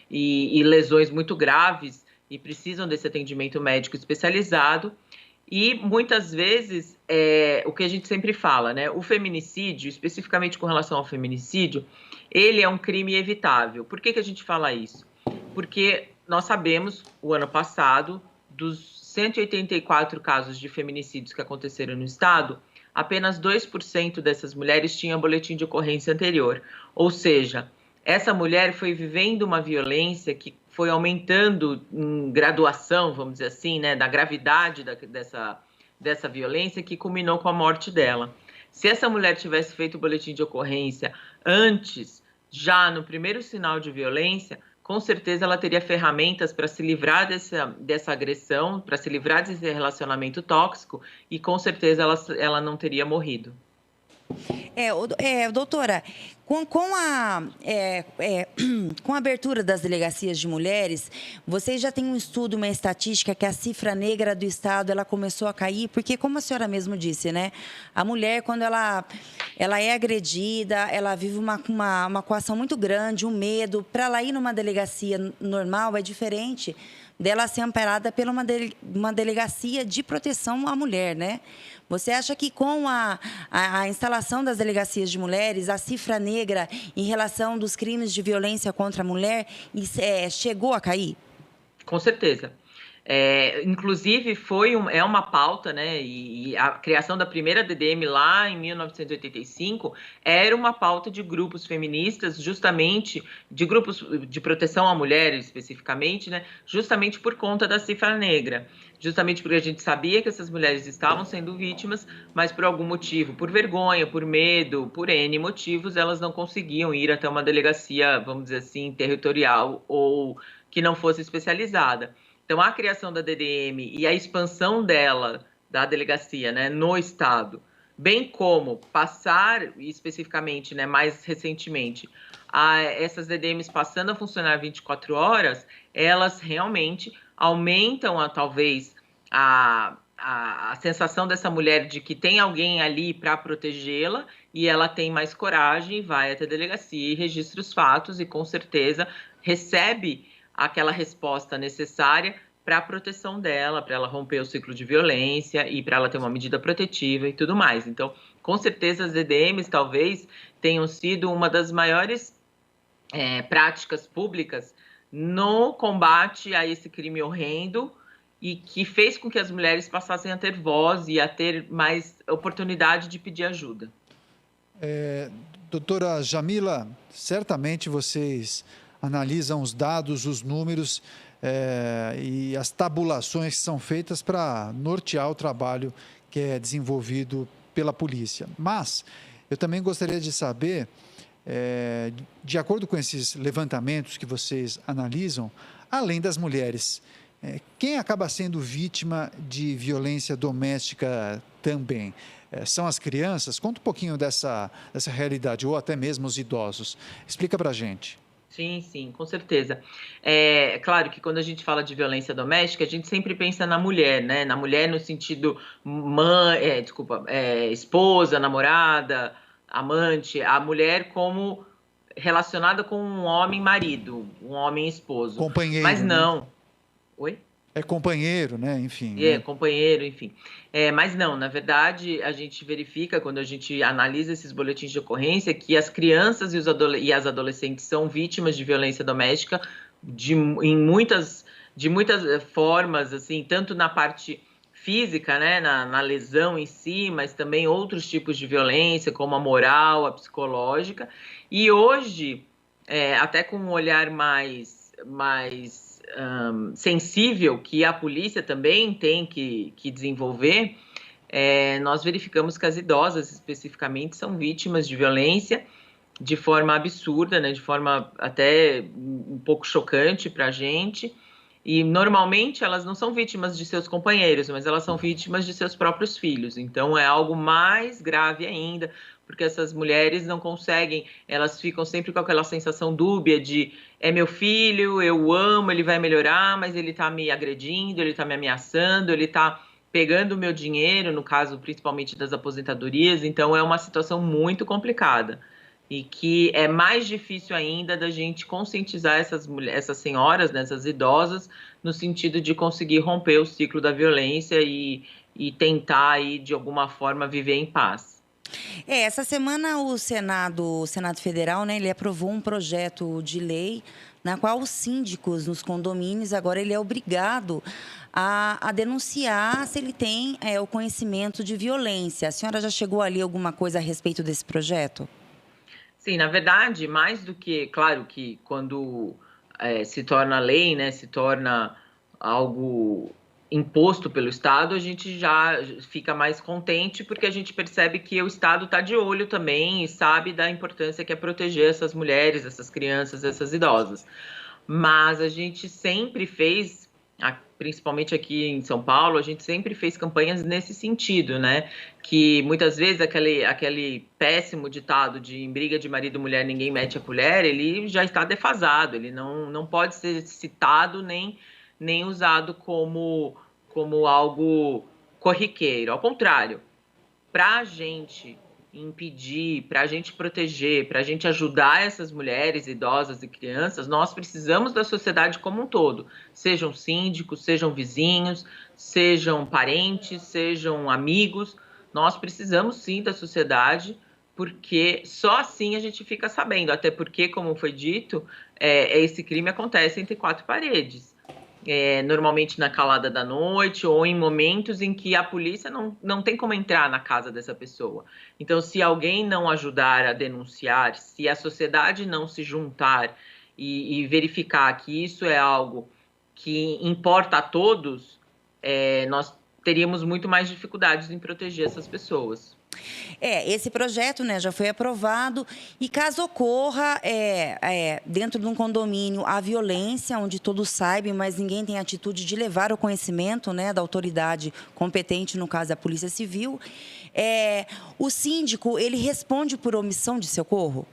e lesões muito graves e precisam desse atendimento médico especializado. E muitas vezes, o que a gente sempre fala, né? O feminicídio, especificamente com relação ao feminicídio, ele é um crime evitável. Por que a gente fala isso? Porque nós sabemos, o ano passado, dos 184 casos de feminicídios que aconteceram no estado, apenas 2% dessas mulheres tinham boletim de ocorrência anterior. Ou seja, essa mulher foi vivendo uma violência que foi aumentando em graduação, vamos dizer assim, né, da gravidade dessa violência, que culminou com a morte dela. Se essa mulher tivesse feito o boletim de ocorrência antes, já no primeiro sinal de violência, com certeza ela teria ferramentas para se livrar dessa agressão, para se livrar desse relacionamento tóxico, e com certeza ela não teria morrido. Doutora, com a abertura das delegacias de mulheres, vocês já têm um estudo, uma estatística que a cifra negra do estado ela começou a cair, porque como a senhora mesmo disse, né, a mulher quando ela é agredida, ela vive uma coação muito grande, um medo, para ela ir numa delegacia normal é diferente dela ser amparada pela uma delegacia de proteção à mulher, né? Você acha que com a instalação das delegacias de mulheres, a cifra negra em relação dos crimes de violência contra a mulher chegou a cair? Com certeza. Inclusive, é uma pauta, né? E a criação da primeira DDM lá em 1985 era uma pauta de grupos feministas, justamente, de grupos de proteção à mulher, especificamente, né? Justamente por conta da cifra negra. Justamente porque a gente sabia que essas mulheres estavam sendo vítimas, mas por algum motivo, por vergonha, por medo, por N motivos, elas não conseguiam ir até uma delegacia, vamos dizer assim, territorial ou que não fosse especializada. Então, a criação da DDM e a expansão dela, da delegacia, né, no estado, bem como passar, especificamente, né, mais recentemente, essas DDMs passando a funcionar 24 horas, elas realmente aumentam, talvez, a sensação dessa mulher de que tem alguém ali para protegê-la e ela tem mais coragem, vai até a delegacia e registra os fatos e, com certeza, recebe aquela resposta necessária para a proteção dela, para ela romper o ciclo de violência e para ela ter uma medida protetiva e tudo mais. Então, com certeza, as DDMs talvez tenham sido uma das maiores práticas públicas no combate a esse crime horrendo e que fez com que as mulheres passassem a ter voz e a ter mais oportunidade de pedir ajuda. Doutora Jamila, certamente vocês analisam os dados, os números e as tabulações que são feitas para nortear o trabalho que é desenvolvido pela polícia. Mas eu também gostaria de saber, de acordo com esses levantamentos que vocês analisam, além das mulheres, quem acaba sendo vítima de violência doméstica também? São as crianças? Conta um pouquinho dessa realidade, ou até mesmo os idosos. Explica para a gente. Sim, com certeza. Claro que quando a gente fala de violência doméstica, a gente sempre pensa na mulher, né? Na mulher no sentido esposa, namorada, amante, a mulher como relacionada com um homem marido, um homem esposo. Companheiro. Mas não. Né? Oi? É companheiro, né? Enfim. Companheiro, enfim. Mas não, na verdade, a gente verifica, quando a gente analisa esses boletins de ocorrência, que as crianças e as adolescentes são vítimas de violência doméstica de muitas formas, assim, tanto na parte física, né, na lesão em si, mas também outros tipos de violência, como a moral, a psicológica. E hoje, até com um olhar mais sensível, que a polícia também tem que desenvolver, nós verificamos que as idosas, especificamente, são vítimas de violência de forma absurda, né, de forma até um pouco chocante para a gente. E, normalmente, elas não são vítimas de seus companheiros, mas elas são vítimas de seus próprios filhos. Então, é algo mais grave ainda, porque essas mulheres não conseguem, elas ficam sempre com aquela sensação dúbia de é meu filho, eu o amo, ele vai melhorar, mas ele está me agredindo, ele está me ameaçando, ele está pegando o meu dinheiro, no caso, principalmente das aposentadorias. Então, é uma situação muito complicada. E que é mais difícil ainda da gente conscientizar essas senhoras, né, essas idosas, no sentido de conseguir romper o ciclo da violência e tentar, aí, de alguma forma, viver em paz. Essa semana o Senado Federal, né, ele aprovou um projeto de lei na qual os síndicos nos condomínios, agora ele é obrigado a denunciar se ele tem o conhecimento de violência. A senhora já chegou a ler alguma coisa a respeito desse projeto? Sim, na verdade, mais do que, claro que quando se torna lei, né, se torna algo imposto pelo Estado, a gente já fica mais contente, porque a gente percebe que o Estado está de olho também e sabe da importância que é proteger essas mulheres, essas crianças, essas idosas. Mas a gente sempre fez, principalmente aqui em São Paulo, a gente sempre fez campanhas nesse sentido, né? Que muitas vezes aquele péssimo ditado de em briga de marido e mulher ninguém mete a colher, ele já está defasado, ele não pode ser citado nem usado como algo corriqueiro. Ao contrário, para a gente impedir, para a gente proteger, para a gente ajudar essas mulheres, idosas e crianças, nós precisamos da sociedade como um todo. Sejam síndicos, sejam vizinhos, sejam parentes, sejam amigos. Nós precisamos sim da sociedade, porque só assim a gente fica sabendo. Até porque, como foi dito, esse crime acontece entre quatro paredes. Normalmente na calada da noite ou em momentos em que a polícia não tem como entrar na casa dessa pessoa. Então, se alguém não ajudar a denunciar, se a sociedade não se juntar e verificar que isso é algo que importa a todos, nós teríamos muito mais dificuldades em proteger essas pessoas. Esse projeto, né, já foi aprovado e caso ocorra dentro de um condomínio a violência, onde todos saibam, mas ninguém tem atitude de levar o conhecimento, né, da autoridade competente, no caso a Polícia Civil, o síndico, ele responde por omissão de socorro?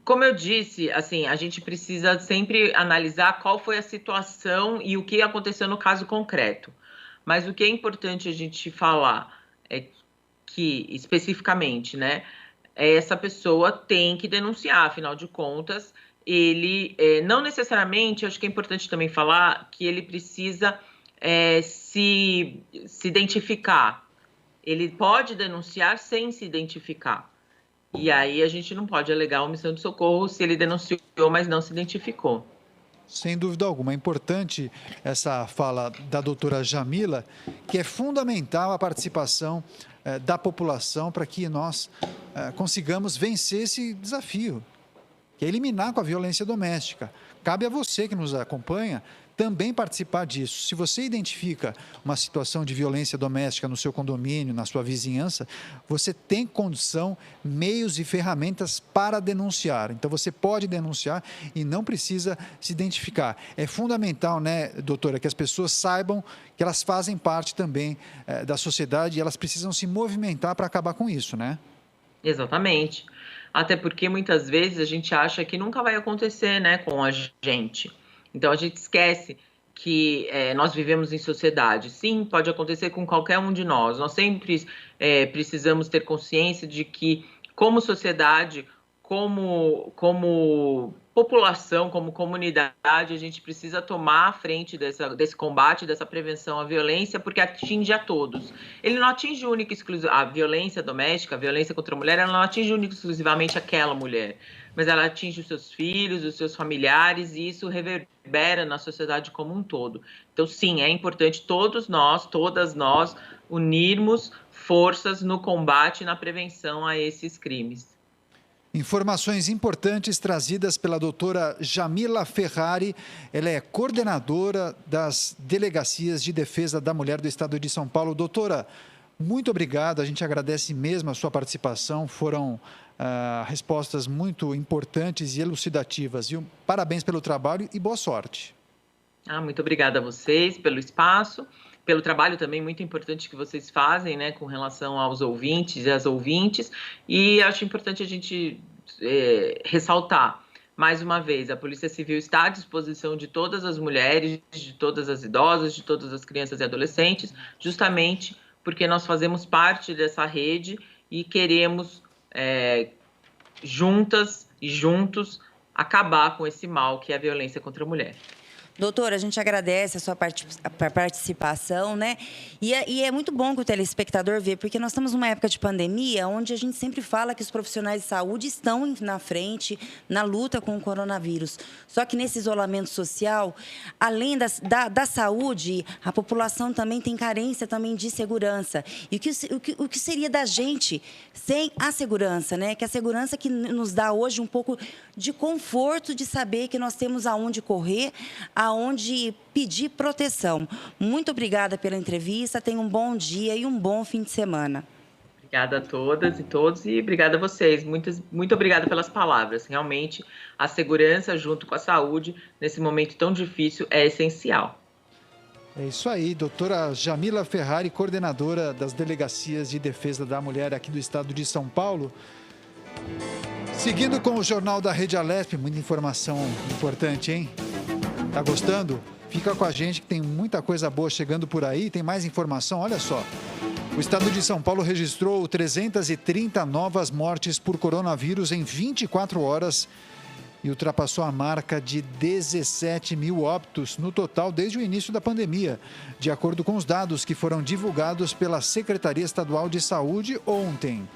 Como eu disse, assim, a gente precisa sempre analisar qual foi a situação e o que aconteceu no caso concreto. Mas o que é importante a gente falar é que, especificamente, né, essa pessoa tem que denunciar, afinal de contas, ele, não necessariamente, acho que é importante também falar que ele precisa se identificar. Ele pode denunciar sem se identificar. E aí a gente não pode alegar omissão de socorro se ele denunciou, mas não se identificou. Sem dúvida alguma. É importante essa fala da doutora Jamila, que é fundamental a participação da população para que nós consigamos vencer esse desafio, que é eliminar com a violência doméstica. Cabe a você que nos acompanha também participar disso. Se você identifica uma situação de violência doméstica no seu condomínio, na sua vizinhança, você tem condição, meios e ferramentas para denunciar. Então, você pode denunciar e não precisa se identificar. É fundamental, né, doutora, que as pessoas saibam que elas fazem parte também da sociedade e elas precisam se movimentar para acabar com isso, né? Exatamente. Até porque, muitas vezes, a gente acha que nunca vai acontecer, né, com a gente. Então, a gente esquece que nós vivemos em sociedade. Sim, pode acontecer com qualquer um de nós. Nós sempre precisamos ter consciência de que, como sociedade, como população, como comunidade, a gente precisa tomar a frente desse combate, dessa prevenção à violência, porque atinge a todos. Ele não atinge única e exclusivamente a violência doméstica, a violência contra a mulher, ela não atinge única e exclusivamente aquela mulher, mas ela atinge os seus filhos, os seus familiares, e isso reverbera na sociedade como um todo. Então, sim, é importante todas nós, unirmos forças no combate e na prevenção a esses crimes. Informações importantes trazidas pela doutora Jamila Ferrari. Ela é coordenadora das Delegacias de Defesa da Mulher do Estado de São Paulo. Doutora, muito obrigado. A gente agradece mesmo a sua participação. Foram respostas muito importantes e elucidativas. Viu? Parabéns pelo trabalho e boa sorte. Muito obrigada a vocês pelo espaço, pelo trabalho também muito importante que vocês fazem, né, com relação aos ouvintes e às ouvintes. E acho importante a gente ressaltar, mais uma vez, a Polícia Civil está à disposição de todas as mulheres, de todas as idosas, de todas as crianças e adolescentes, justamente porque nós fazemos parte dessa rede e queremos, juntas e juntos, acabar com esse mal que é a violência contra a mulher. Doutora, a gente agradece a sua participação, né? E é muito bom que o telespectador vê, porque nós estamos numa época de pandemia, onde a gente sempre fala que os profissionais de saúde estão na frente, na luta com o coronavírus. Só que nesse isolamento social, além da saúde, a população também tem carência também de segurança. E o que seria da gente sem a segurança, né? Que a segurança que nos dá hoje um pouco de conforto de saber que nós temos aonde correr, aonde pedir proteção. Muito obrigada pela entrevista, tenha um bom dia e um bom fim de semana. Obrigada a todas e todos e obrigada a vocês. Muito obrigada pelas palavras. Realmente, a segurança junto com a saúde, nesse momento tão difícil, é essencial. É isso aí, doutora Jamila Ferrari, coordenadora das Delegacias de Defesa da Mulher aqui do estado de São Paulo. Seguindo com o Jornal da Rede Alesp, muita informação importante, hein? Tá gostando? Fica com a gente que tem muita coisa boa chegando por aí. Tem mais informação, olha só. O estado de São Paulo registrou 330 novas mortes por coronavírus em 24 horas e ultrapassou a marca de 17 mil óbitos no total desde o início da pandemia, de acordo com os dados que foram divulgados pela Secretaria Estadual de Saúde ontem.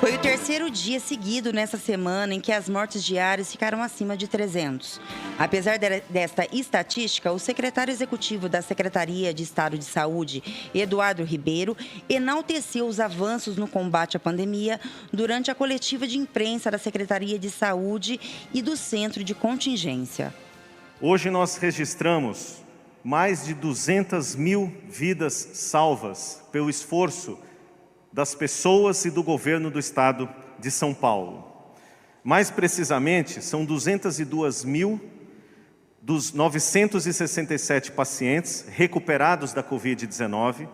Foi o terceiro dia seguido nessa semana em que as mortes diárias ficaram acima de 300. Apesar desta estatística, o secretário executivo da Secretaria de Estado de Saúde, Eduardo Ribeiro, enalteceu os avanços no combate à pandemia durante a coletiva de imprensa da Secretaria de Saúde e do Centro de Contingência. Hoje nós registramos mais de 200 mil vidas salvas pelo esforço das pessoas e do governo do estado de São Paulo. Mais precisamente, são 202 mil dos 967 pacientes recuperados da Covid-19.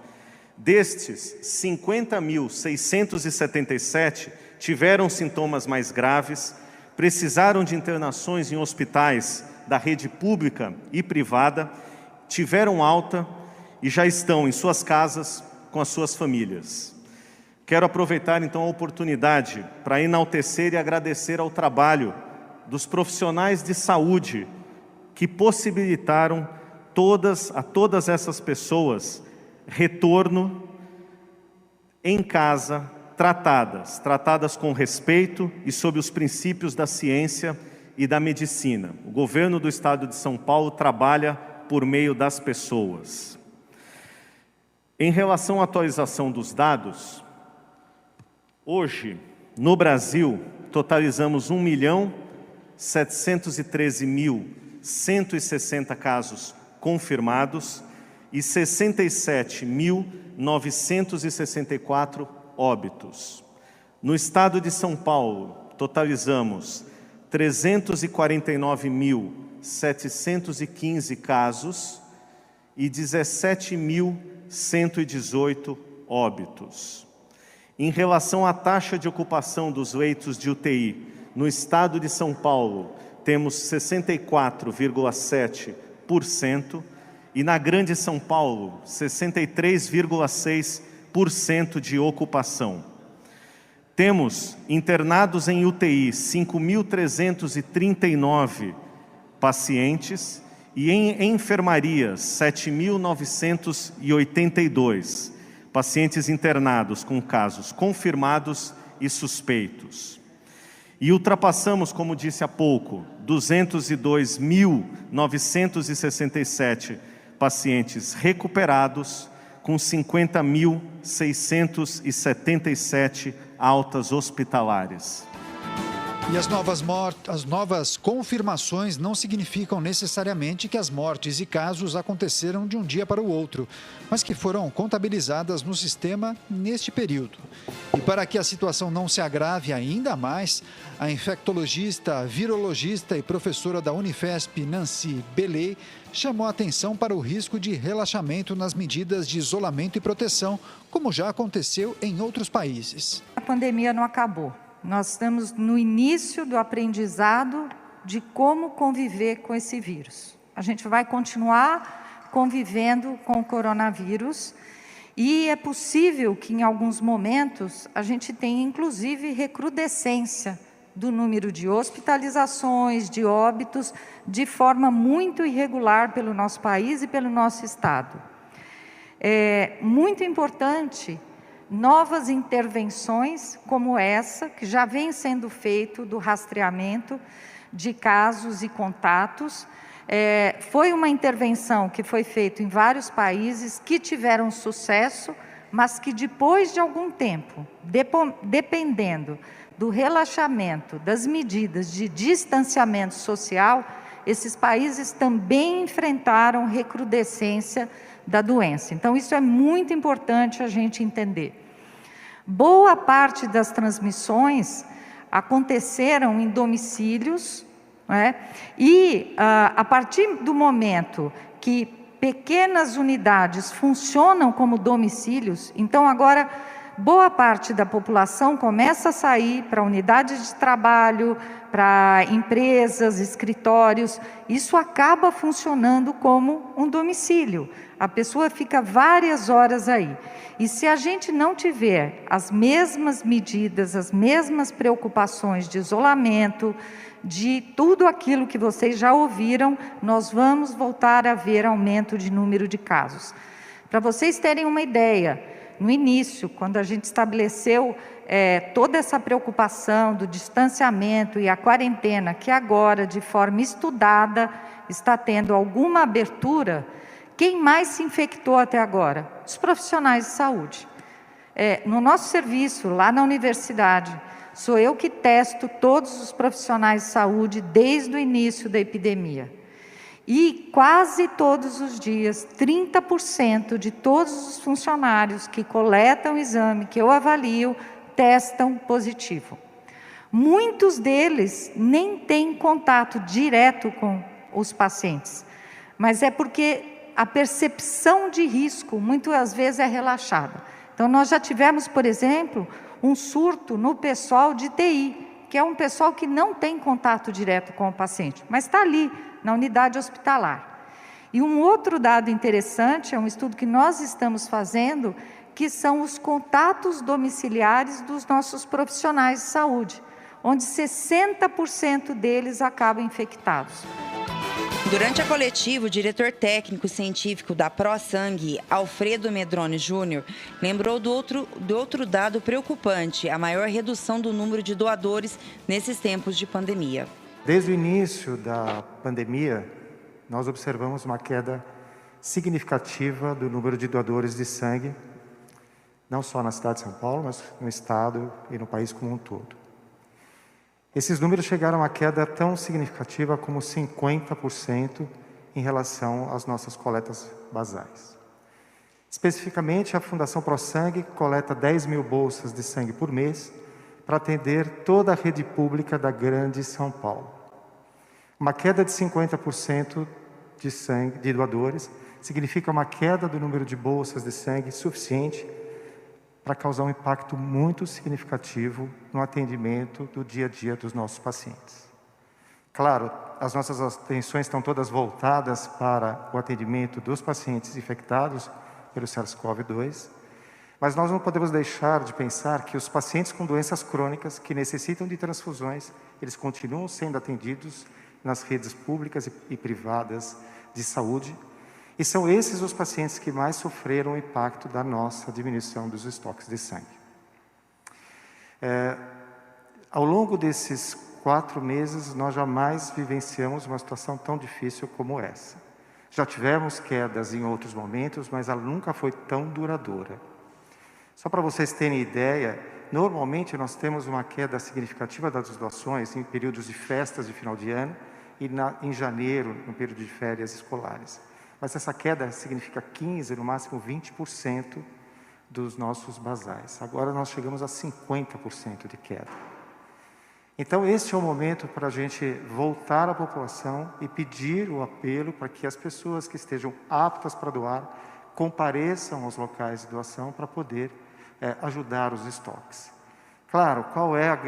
Destes, 50.677 tiveram sintomas mais graves, precisaram de internações em hospitais da rede pública e privada, tiveram alta e já estão em suas casas com as suas famílias. Quero aproveitar, então, a oportunidade para enaltecer e agradecer ao trabalho dos profissionais de saúde que possibilitaram a todas essas pessoas retorno em casa, tratadas com respeito e sob os princípios da ciência e da medicina. O governo do estado de São Paulo trabalha por meio das pessoas. Em relação à atualização dos dados, hoje, no Brasil, totalizamos 1.713.160 casos confirmados e 67.964 óbitos. No estado de São Paulo, totalizamos 349.715 casos e 17.118 óbitos. Em relação à taxa de ocupação dos leitos de UTI, no estado de São Paulo, temos 64,7% e na Grande São Paulo, 63,6% de ocupação. Temos internados em UTI 5.339 pacientes e em enfermarias 7.982 pacientes internados com casos confirmados e suspeitos. E ultrapassamos, como disse há pouco, 202.967 pacientes recuperados, com 50.677 altas hospitalares. E as novas confirmações não significam necessariamente que as mortes e casos aconteceram de um dia para o outro, mas que foram contabilizadas no sistema neste período. E para que a situação não se agrave ainda mais, a infectologista, virologista e professora da Unifesp, Nancy Beley, chamou a atenção para o risco de relaxamento nas medidas de isolamento e proteção, como já aconteceu em outros países. A pandemia não acabou. Nós estamos no início do aprendizado de como conviver com esse vírus. A gente vai continuar convivendo com o coronavírus e é possível que, em alguns momentos, a gente tenha, inclusive, recrudescência do número de hospitalizações, de óbitos, de forma muito irregular pelo nosso país e pelo nosso estado. É muito importante novas intervenções como essa, que já vem sendo feito do rastreamento de casos e contatos. Foi uma intervenção que foi feita em vários países que tiveram sucesso, mas que depois de algum tempo, dependendo do relaxamento das medidas de distanciamento social, esses países também enfrentaram recrudescência da doença. Então, isso é muito importante a gente entender. Boa parte das transmissões aconteceram em domicílios, né? E a partir do momento que pequenas unidades funcionam como domicílios, então agora boa parte da população começa a sair para unidades de trabalho, para empresas, escritórios. Isso acaba funcionando como um domicílio. A pessoa fica várias horas aí. E se a gente não tiver as mesmas medidas, as mesmas preocupações de isolamento, de tudo aquilo que vocês já ouviram, nós vamos voltar a ver aumento de número de casos. Para vocês terem uma ideia, no início, quando a gente estabeleceu toda essa preocupação do distanciamento e a quarentena, que agora, de forma estudada, está tendo alguma abertura, quem mais se infectou até agora? Os profissionais de saúde. No nosso serviço, lá na universidade, sou eu que testo todos os profissionais de saúde desde o início da epidemia. E quase todos os dias, 30% de todos os funcionários que coletam o exame, que eu avalio, testam positivo. Muitos deles nem têm contato direto com os pacientes, mas é porque a percepção de risco, muitas vezes, é relaxada. Então, nós já tivemos, por exemplo, um surto no pessoal de TI, que é um pessoal que não tem contato direto com o paciente, mas está ali, na unidade hospitalar. E um outro dado interessante, é um estudo que nós estamos fazendo, que são os contatos domiciliares dos nossos profissionais de saúde, onde 60% deles acabam infectados. Durante a coletiva, o diretor técnico e científico da ProSangue, Alfredo Medrone Júnior, lembrou do outro dado preocupante, a maior redução do número de doadores nesses tempos de pandemia. Desde o início da pandemia, nós observamos uma queda significativa do número de doadores de sangue, não só na cidade de São Paulo, mas no estado e no país como um todo. Esses números chegaram a queda tão significativa como 50% em relação às nossas coletas basais. Especificamente, a Fundação ProSangue coleta 10 mil bolsas de sangue por mês para atender toda a rede pública da Grande São Paulo. Uma queda de 50% de sangue de doadores significa uma queda do número de bolsas de sangue suficiente para causar um impacto muito significativo no atendimento do dia a dia dos nossos pacientes. Claro, as nossas atenções estão todas voltadas para o atendimento dos pacientes infectados pelo SARS-CoV-2, mas nós não podemos deixar de pensar que os pacientes com doenças crônicas que necessitam de transfusões, eles continuam sendo atendidos nas redes públicas e privadas de saúde, e são esses os pacientes que mais sofreram o impacto da nossa diminuição dos estoques de sangue. Ao longo desses 4 meses, nós jamais vivenciamos uma situação tão difícil como essa. Já tivemos quedas em outros momentos, mas ela nunca foi tão duradoura. Só para vocês terem ideia, normalmente nós temos uma queda significativa das doações em períodos de festas de final de ano e em janeiro, no período de férias escolares. Mas essa queda significa 15%, no máximo 20% dos nossos basais. Agora nós chegamos a 50% de queda. Então, este é o momento para a gente voltar à população e pedir o apelo para que as pessoas que estejam aptas para doar compareçam aos locais de doação para poder ajudar os estoques. Claro, qual é o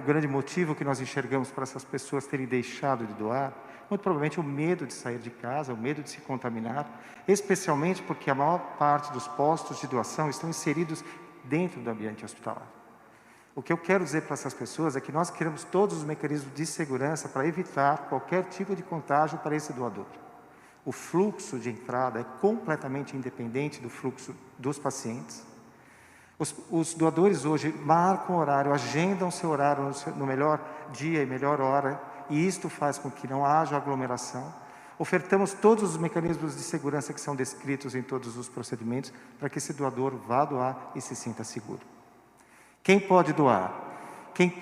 grande motivo que nós enxergamos para essas pessoas terem deixado de doar? Muito provavelmente o medo de sair de casa, o medo de se contaminar, especialmente porque a maior parte dos postos de doação estão inseridos dentro do ambiente hospitalar. O que eu quero dizer para essas pessoas é que nós criamos todos os mecanismos de segurança para evitar qualquer tipo de contágio para esse doador. O fluxo de entrada é completamente independente do fluxo dos pacientes. Os doadores hoje marcam o horário, agendam seu horário no melhor dia e melhor hora, e isto faz com que não haja aglomeração. Ofertamos todos os mecanismos de segurança que são descritos em todos os procedimentos para que esse doador vá doar e se sinta seguro. Quem pode doar? Quem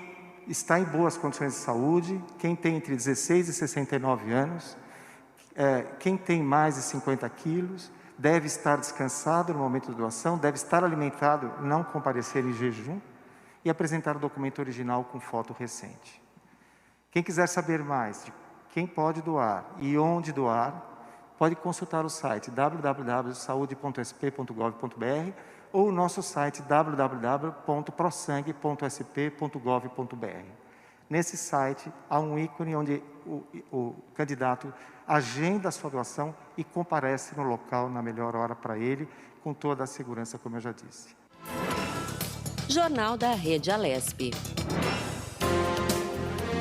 está em boas condições de saúde, quem tem entre 16 e 69 anos, quem tem mais de 50 quilos, deve estar descansado no momento da doação, deve estar alimentado, não comparecer em jejum e apresentar o documento original com foto recente. Quem quiser saber mais de quem pode doar e onde doar, pode consultar o site www.saude.sp.gov.br ou o nosso site www.prosangue.sp.gov.br. Nesse site há um ícone onde o candidato agenda a sua doação e comparece no local na melhor hora para ele, com toda a segurança, como eu já disse. Jornal da Rede Alesp.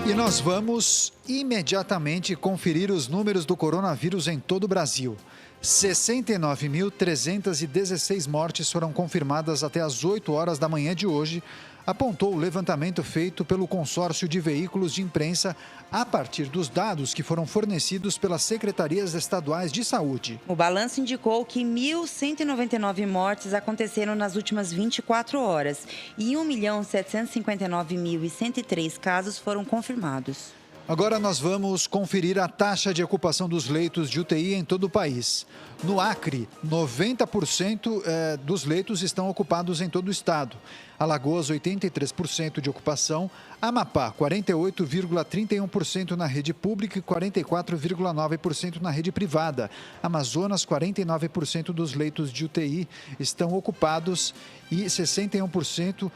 E nós vamos imediatamente conferir os números do coronavírus em todo o Brasil. 69.316 mortes foram confirmadas até às 8 horas da manhã de hoje, apontou o levantamento feito pelo consórcio de veículos de imprensa a partir dos dados que foram fornecidos pelas secretarias estaduais de saúde. O balanço indicou que 1.199 mortes aconteceram nas últimas 24 horas e 1.759.103 casos foram confirmados. Agora nós vamos conferir a taxa de ocupação dos leitos de UTI em todo o país. No Acre, 90% dos leitos estão ocupados em todo o estado. Alagoas, 83% de ocupação. Amapá, 48,31% na rede pública e 44,9% na rede privada. Amazonas, 49% dos leitos de UTI estão ocupados e 61%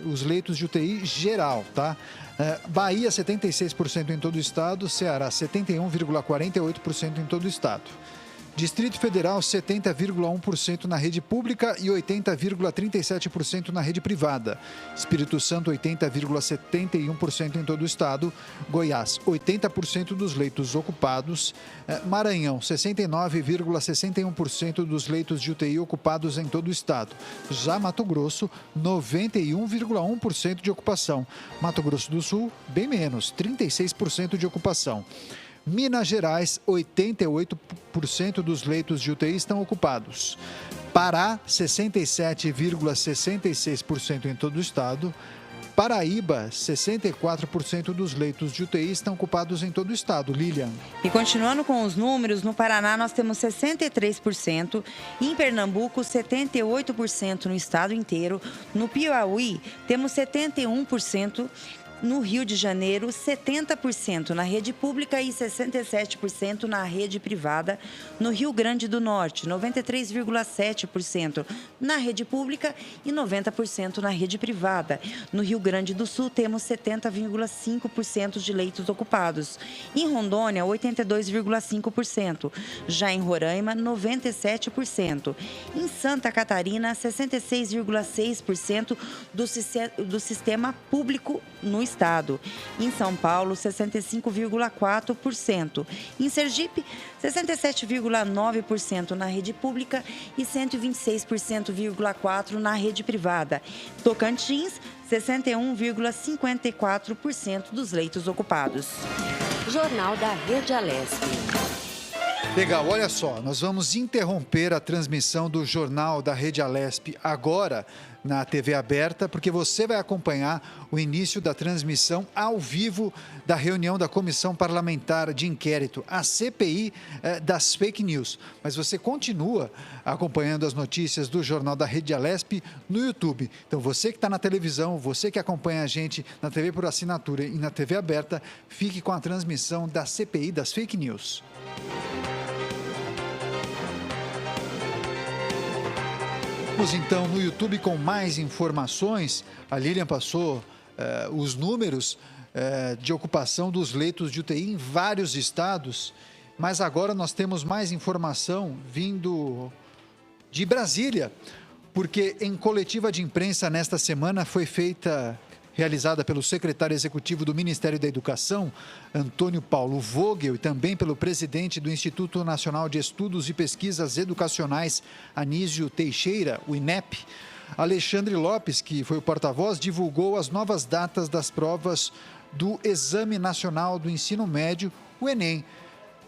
dos leitos de UTI geral, tá? Bahia, 76% em todo o estado. Ceará, 71,48% em todo o estado. Distrito Federal, 70,1% na rede pública e 80,37% na rede privada. Espírito Santo, 80,71% em todo o estado. Goiás, 80% dos leitos ocupados. Maranhão, 69,61% dos leitos de UTI ocupados em todo o estado. Já Mato Grosso, 91,1% de ocupação. Mato Grosso do Sul, bem menos, 36% de ocupação. Minas Gerais, 88% dos leitos de UTI estão ocupados. Pará, 67,66% em todo o estado. Paraíba, 64% dos leitos de UTI estão ocupados em todo o estado. Lilian. E continuando com os números, no Paraná nós temos 63%, em Pernambuco 78% no estado inteiro, no Piauí temos 71%, no Rio de Janeiro, 70% na rede pública e 67% na rede privada. No Rio Grande do Norte, 93,7% na rede pública e 90% na rede privada. No Rio Grande do Sul, temos 70,5% de leitos ocupados. Em Rondônia, 82,5%. Já em Roraima, 97%. Em Santa Catarina, 66,6% do sistema público no estado. Em São Paulo, 65,4%. Em Sergipe, 67,9% na rede pública e 126,4% na rede privada. Tocantins, 61,54% dos leitos ocupados. Jornal da Rede Alesp. Legal, olha só, nós vamos interromper a transmissão do Jornal da Rede Alesp agora na TV aberta, porque você vai acompanhar o início da transmissão ao vivo da reunião da Comissão Parlamentar de Inquérito, a CPI das Fake News. Mas você continua acompanhando as notícias do Jornal da Rede Alesp no YouTube. Então, você que está na televisão, você que acompanha a gente na TV por assinatura e na TV aberta, fique com a transmissão da CPI das Fake News. Vamos então no YouTube com mais informações. A Lilian passou os números de ocupação dos leitos de UTI em vários estados, mas agora nós temos mais informação vindo de Brasília, porque em coletiva de imprensa nesta semana foi realizada pelo secretário executivo do Ministério da Educação, Antônio Paulo Vogel, e também pelo presidente do Instituto Nacional de Estudos e Pesquisas Educacionais, Anísio Teixeira, o INEP. Alexandre Lopes, que foi o porta-voz, divulgou as novas datas das provas do Exame Nacional do Ensino Médio, o Enem.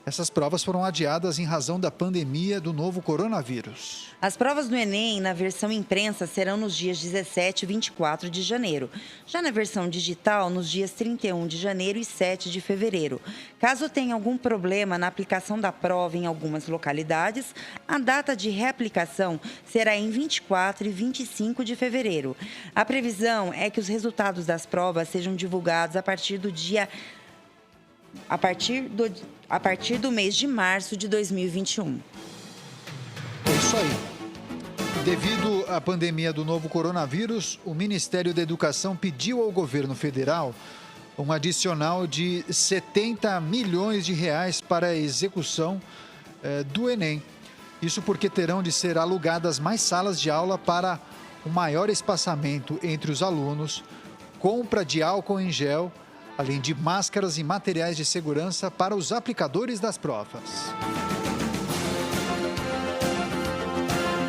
Essas provas foram adiadas em razão da pandemia do novo coronavírus. As provas do Enem, na versão imprensa, serão nos dias 17 e 24 de janeiro. Já na versão digital, nos dias 31 de janeiro e 7 de fevereiro. Caso tenha algum problema na aplicação da prova em algumas localidades, a data de reaplicação será em 24 e 25 de fevereiro. A previsão é que os resultados das provas sejam divulgados a partir do mês de março de 2021. É isso aí. Devido à pandemia do novo coronavírus, o Ministério da Educação pediu ao governo federal um adicional de 70 milhões de reais para a execução do Enem. Isso porque terão de ser alugadas mais salas de aula para um maior espaçamento entre os alunos, compra de álcool em gel, além de máscaras e materiais de segurança para os aplicadores das provas.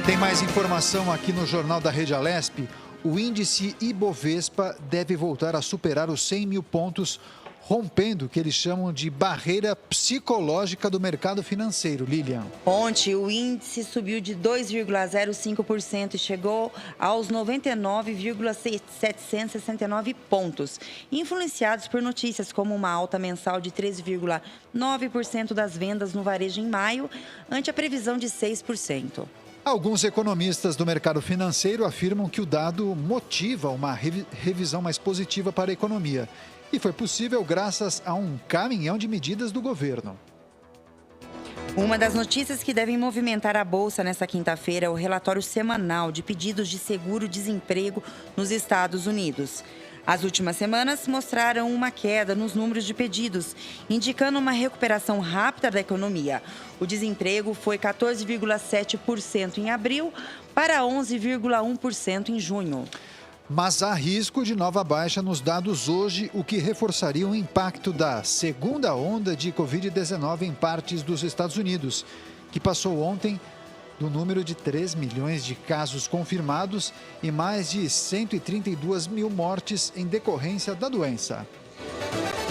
Tem mais informação aqui no Jornal da Rede Alesp. O índice Ibovespa deve voltar a superar os 100 mil pontos, rompendo o que eles chamam de barreira psicológica do mercado financeiro. Lilian. Ontem, o índice subiu de 2,05% e chegou aos 99,769 pontos, influenciados por notícias como uma alta mensal de 13,9% das vendas no varejo em maio, ante a previsão de 6%. Alguns economistas do mercado financeiro afirmam que o dado motiva uma revisão mais positiva para a economia. E foi possível graças a um caminhão de medidas do governo. Uma das notícias que devem movimentar a Bolsa nesta quinta-feira é o relatório semanal de pedidos de seguro-desemprego nos Estados Unidos. As últimas semanas mostraram uma queda nos números de pedidos, indicando uma recuperação rápida da economia. O desemprego foi 14,7% em abril para 11,1% em junho. Mas há risco de nova baixa nos dados hoje, o que reforçaria o impacto da segunda onda de Covid-19 em partes dos Estados Unidos, que passou ontem do número de 3 milhões de casos confirmados e mais de 132 mil mortes em decorrência da doença.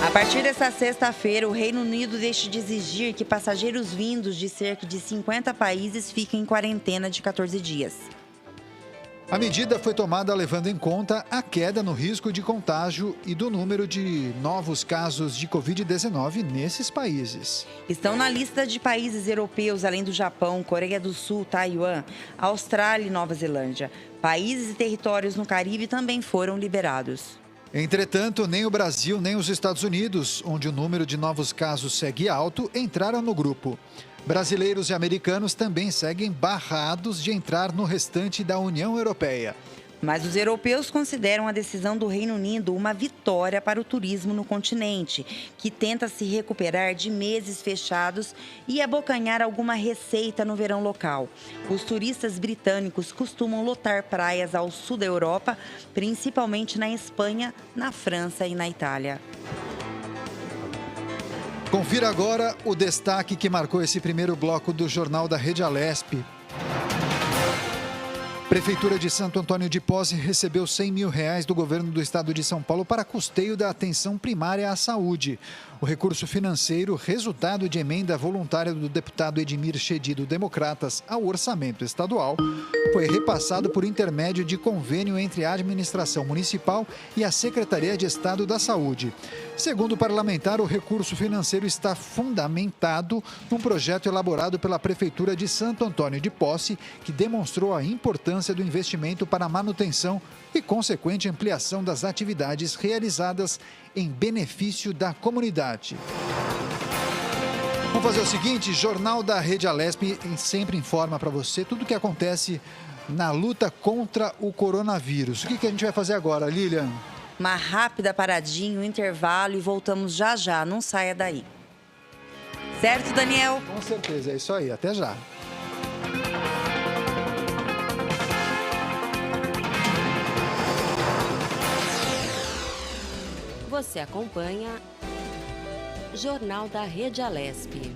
A partir desta sexta-feira, o Reino Unido deixa de exigir que passageiros vindos de cerca de 50 países fiquem em quarentena de 14 dias. A medida foi tomada levando em conta a queda no risco de contágio e do número de novos casos de Covid-19 nesses países. Estão na lista de países europeus, além do Japão, Coreia do Sul, Taiwan, Austrália e Nova Zelândia. Países e territórios no Caribe também foram liberados. Entretanto, nem o Brasil nem os Estados Unidos, onde o número de novos casos segue alto, entraram no grupo. Brasileiros e americanos também seguem barrados de entrar no restante da União Europeia. Mas os europeus consideram a decisão do Reino Unido uma vitória para o turismo no continente, que tenta se recuperar de meses fechados e abocanhar alguma receita no verão local. Os turistas britânicos costumam lotar praias ao sul da Europa, principalmente na Espanha, na França e na Itália. Confira agora o destaque que marcou esse primeiro bloco do Jornal da Rede Alesp. Prefeitura de Santo Antônio de Posse recebeu R$100 mil do governo do estado de São Paulo para custeio da atenção primária à saúde. O recurso financeiro, resultado de emenda voluntária do deputado Edmir Chedi do Democratas ao orçamento estadual, foi repassado por intermédio de convênio entre a administração municipal e a Secretaria de Estado da Saúde. Segundo o parlamentar, o recurso financeiro está fundamentado num projeto elaborado pela Prefeitura de Santo Antônio de Posse, que demonstrou a importância do investimento para a manutenção e consequente ampliação das atividades realizadas em benefício da comunidade. Vamos fazer o seguinte, Jornal da Rede Alesp sempre informa para você tudo o que acontece na luta contra o coronavírus. O que a gente vai fazer agora, Lilian? Uma rápida paradinha, um intervalo e voltamos já já, não saia daí. Certo, Daniel? Com certeza, é isso aí, até já. Você acompanha Jornal da Rede Alesp.